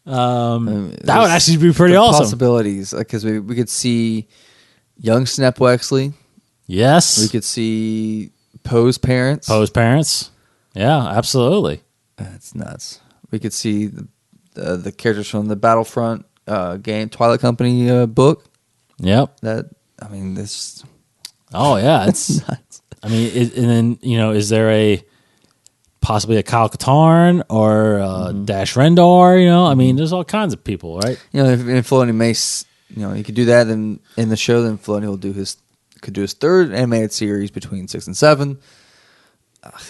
S3: that would actually be pretty awesome.
S4: Possibilities, because we could see young Snap Wexley.
S3: Yes.
S4: We could see Poe's parents.
S3: Yeah, absolutely.
S4: That's nuts. We could see the characters from the Battlefront game, Twilight Company book.
S3: Yep.
S4: This...
S3: Oh, yeah. It's
S4: nuts.
S3: I mean, and then, is there possibly a Kyle Katarn or Dash Rendar, I mean, there's all kinds of people, right?
S4: If Filoni may, he could do that, then in the show, then Filoni will could do his 3rd animated series between 6 and 7.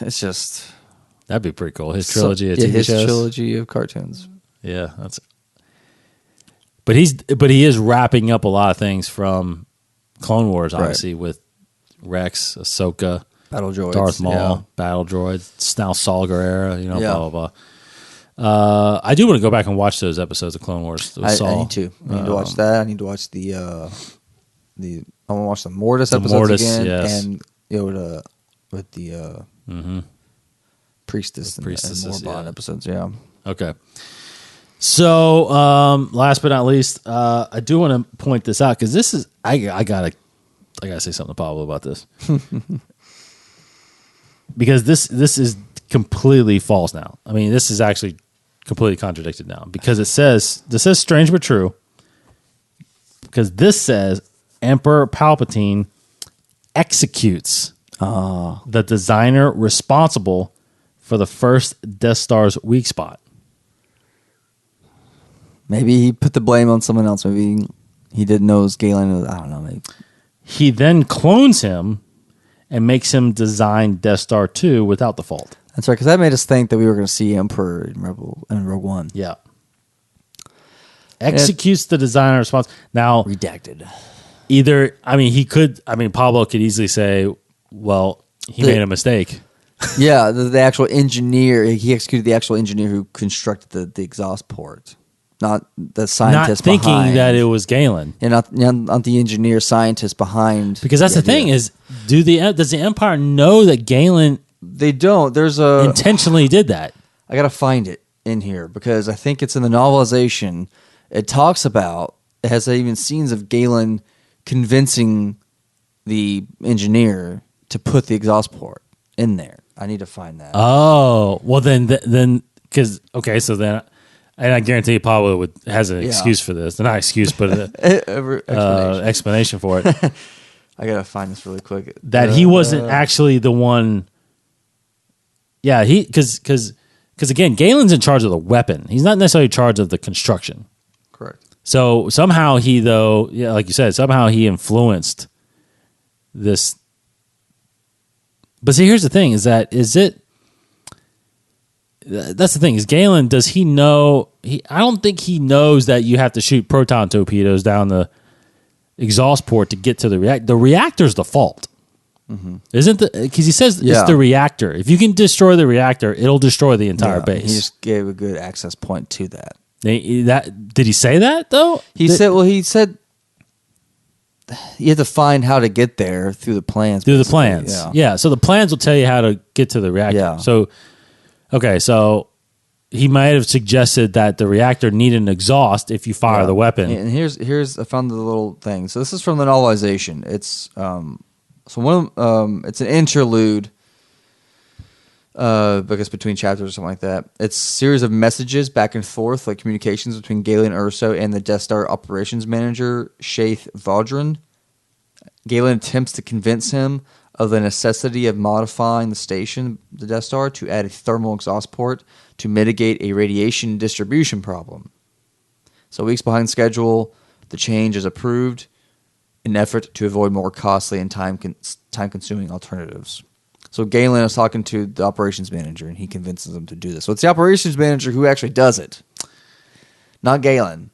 S4: It's just...
S3: That'd be pretty cool. His trilogy of TV
S4: his
S3: shows.
S4: Trilogy of cartoons.
S3: Yeah, But he is wrapping up a lot of things from Clone Wars, obviously, with Rex, Ahsoka,
S4: Battle droids,
S3: Darth Maul, battle droids, now Saw Gerrera, blah, blah, blah. I do want to go back and watch those episodes of Clone Wars.
S4: I need to. I need to watch that. I need to watch I want to watch the Mortis episodes again.
S3: Yes.
S4: And Yoda with the priestess and Morbon episodes. Yeah.
S3: Okay. So, last but not least, I do want to point this out because this is I gotta say something to Pablo about this because this is completely false now. I mean, this is actually completely contradicted now because this says strange but true because this says Emperor Palpatine executes the designer responsible for the first Death Star's weak spot.
S4: Maybe he put the blame on someone else. Maybe he didn't know it was Galen. I don't know. Maybe.
S3: He then clones him and makes him design Death Star 2 without the fault.
S4: That's right, because that made us think that we were going to see Emperor in Rogue One.
S3: Yeah. Executes the designer response. Now,
S4: redacted.
S3: Pablo could easily say, well, he made a mistake.
S4: Yeah, the actual engineer, he executed the actual engineer who constructed the exhaust port. Not the scientist
S3: not thinking
S4: behind.
S3: that it was Galen.
S4: And not the engineer scientist behind.
S3: Because that's the thing is, does the Empire know that Galen
S4: They don't.
S3: intentionally did that?
S4: I got to find it in here because I think it's in the novelization. It has even scenes of Galen convincing the engineer to put the exhaust port in there. I need to find that.
S3: Oh, well then, because, okay, so then, and I guarantee you Pablo has an excuse for this. Not excuse, but explanation for it.
S4: I got to find this really quick.
S3: That he wasn't actually the one. Yeah, because again, Galen's in charge of the weapon. He's not necessarily in charge of the construction.
S4: Correct.
S3: So somehow like you said, somehow he influenced this. But see, here's the thing: that's the thing. Is Galen? Does he know? I don't think he knows that you have to shoot proton torpedoes down the exhaust port to get to the reactor. The reactor's the fault, isn't it? Because he says it's the reactor. If you can destroy the reactor, it'll destroy the entire base.
S4: He just gave a good access point to that.
S3: Did he say that though?
S4: He said you have to find how to get there through the plans.
S3: Through the plans, yeah. So the plans will tell you how to get to the reactor.
S4: Yeah.
S3: So, okay, so he might have suggested that the reactor needed an exhaust if you fire the weapon.
S4: And here's I found the little thing. So this is from the novelization. It's it's an interlude. Because between chapters or something like that. It's a series of messages back and forth, like communications between Galen Erso and the Death Star operations manager, Shaith Vaudron. Galen attempts to convince him of the necessity of modifying the Death Star, to add a thermal exhaust port to mitigate a radiation distribution problem. So weeks behind schedule, the change is approved in an effort to avoid more costly and time-consuming alternatives. So Galen is talking to the operations manager, and he convinces him to do this. So it's the operations manager who actually does it, not Galen,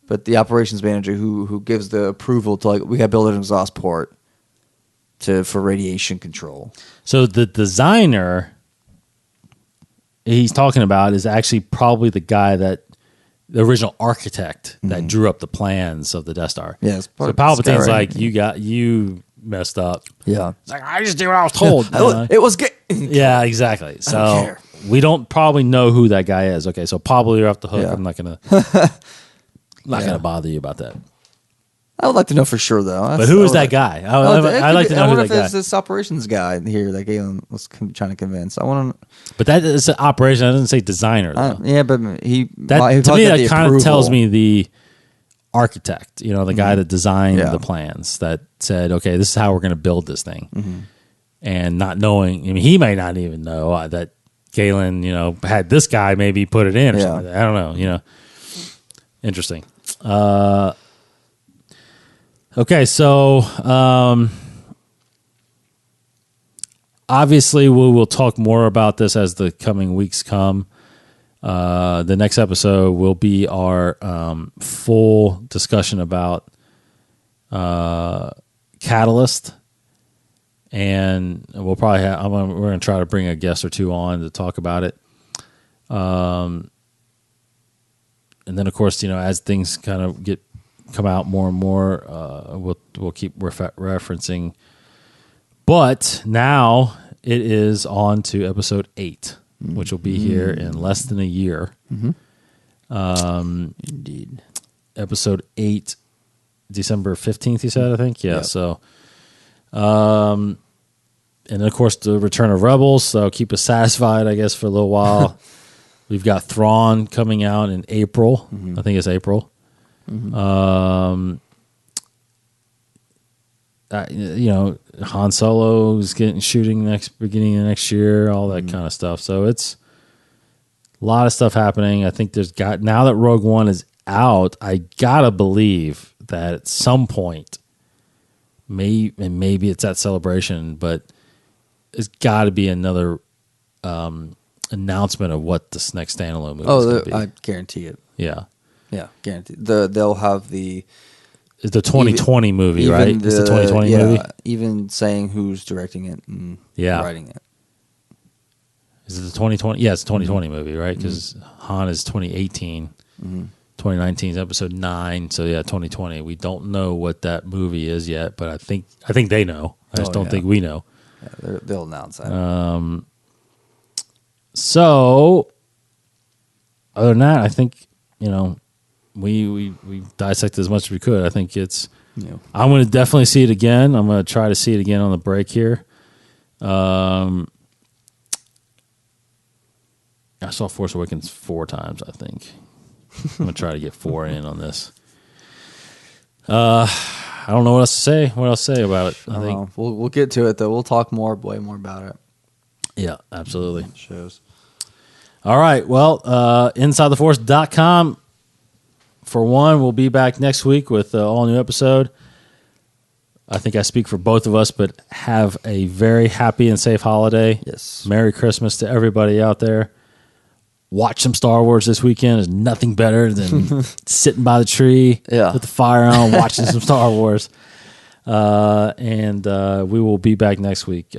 S4: but the operations manager who gives the approval to, like, we got to build an exhaust port for radiation control.
S3: So the designer he's talking about is actually probably the guy the original architect that drew up the plans of the Death Star.
S4: Yes.
S3: So Palpatine's like, you messed up.
S4: Yeah.
S3: It's like, I just did what I was told.
S4: It was good.
S3: Yeah, exactly. So
S4: don't care.
S3: we don't probably know who that guy is. Okay, so Pablo, you're off the hook.
S4: Yeah.
S3: I'm not gonna bother you about that.
S4: I would like to know for sure, though.
S3: But who is that guy? I'd like to know who that guy
S4: is. This operations guy here that Galen was trying to convince. I want to.
S3: But that is an operation. I didn't say designer. Though.
S4: Yeah, but to me
S3: that kind of tells me the architect. The guy that designed the plans that said, "Okay, this is how we're going to build this thing," and not knowing. I mean, he may not even know that Galen, had this guy maybe put it in or something like that. I don't know. Interesting. Okay, so obviously we will talk more about this as the coming weeks come. The next episode will be our full discussion about Catalyst, and we'll probably we're going to try to bring a guest or two on to talk about it. And then, of course, as things kind of come out more and more, we'll keep referencing But now it is on to episode 8, which will be here in less than a year.
S4: Indeed.
S3: Episode 8, December 15th, you said, I think? Yeah,
S4: Yep.
S3: so... and of course, the return of Rebels, so keep us satisfied, I guess, for a little while. We've got Thrawn coming out in April. I think it's April. Han Solo is shooting beginning of next year, all that kind of stuff. So it's a lot of stuff happening. I think now that Rogue One is out, I gotta believe that at some point, maybe it's at Celebration, but it's got to be another announcement of what this next standalone movie is going to be.
S4: I guarantee it.
S3: Yeah.
S4: Yeah, guaranteed. They'll have the...
S3: It's the 2020 movie, right? It's the 2020 movie?
S4: Even saying who's directing it and writing it.
S3: Is it the 2020? Yeah, it's the 2020 movie, right? Because Han is 2018. 2019 is episode 9. So, yeah, 2020. We don't know what that movie is yet, but I think they know. I just don't think we know.
S4: Yeah, they'll announce that.
S3: So, other than that, I think, we dissected as much as we could. I think it's... I'm going to definitely see it again. I'm going to try to see it again on the break here. I saw Force Awakens 4 times, I think. I'm going to try to get 4 in on this. I don't know what else to say. What else to say about it? I think
S4: we'll get to it, though. We'll talk way more about it.
S3: Yeah, absolutely.
S4: Shows.
S3: All right. Well, InsideTheForce.com. For one, we'll be back next week with an all-new episode. I think I speak for both of us, but have a very happy and safe holiday.
S4: Yes.
S3: Merry Christmas to everybody out there. Watch some Star Wars this weekend. There's nothing better than sitting by the tree with the fire on, watching some Star Wars. And we will be back next week.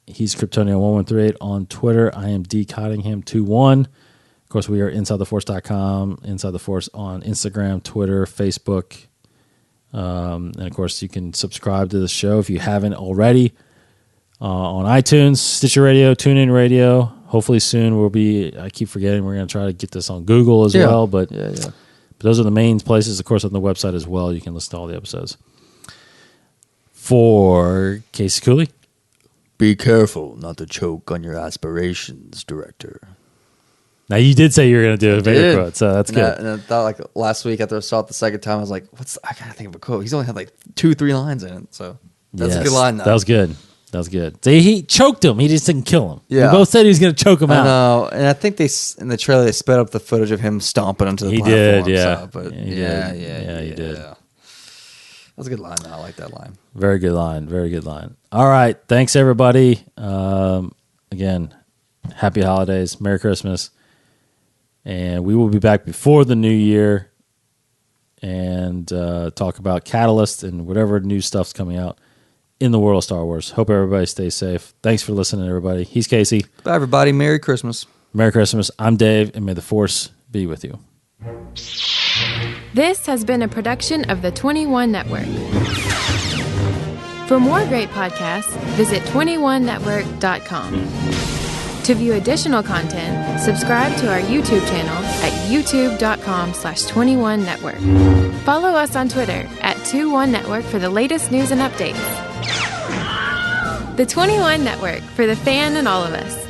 S3: He's Kryptonian1138 on Twitter. I am D Cottingham21. Of course, we are InsideTheForce.com, Inside the Force on Instagram, Twitter, Facebook. And, of course, you can subscribe to the show if you haven't already on iTunes, Stitcher Radio, TuneIn Radio. Hopefully soon I keep forgetting, we're going to try to get this on Google as well. But those are the main places. Of course, on the website as well, you can listen to all the episodes. For Casey Cooley.
S4: Be careful not to choke on your aspirations, director.
S3: Now, you did say you were going to do a Vader quote, so that's good.
S4: And I thought, last week after I saw it the second time, I was like, I got to think of a quote. He's only had 2-3 lines in it, so that's a good line now.
S3: That was good. See, he choked him. He just didn't kill him.
S4: Yeah.
S3: We both said he was going to choke him out.
S4: I know, and I think in the trailer, they sped up the footage of him stomping onto the platform.
S3: He did, yeah.
S4: So, but
S3: he did.
S4: That's a good line, though. I like that line.
S3: Very good line. Very good line. All right. Thanks, everybody. Again, happy holidays. Merry Christmas. And we will be back before the new year and talk about Catalyst and whatever new stuff's coming out in the world of Star Wars. Hope everybody stays safe. Thanks for listening, everybody. He's Casey.
S4: Bye, everybody. Merry Christmas.
S3: Merry Christmas. I'm Dave, and may the Force be with you.
S5: This has been a production of the 21 Network. For more great podcasts, visit 21network.com. To view additional content, subscribe to our YouTube channel at youtube.com/21network. Follow us on Twitter at 21network for the latest news and updates. The 21 Network, for the fan and all of us.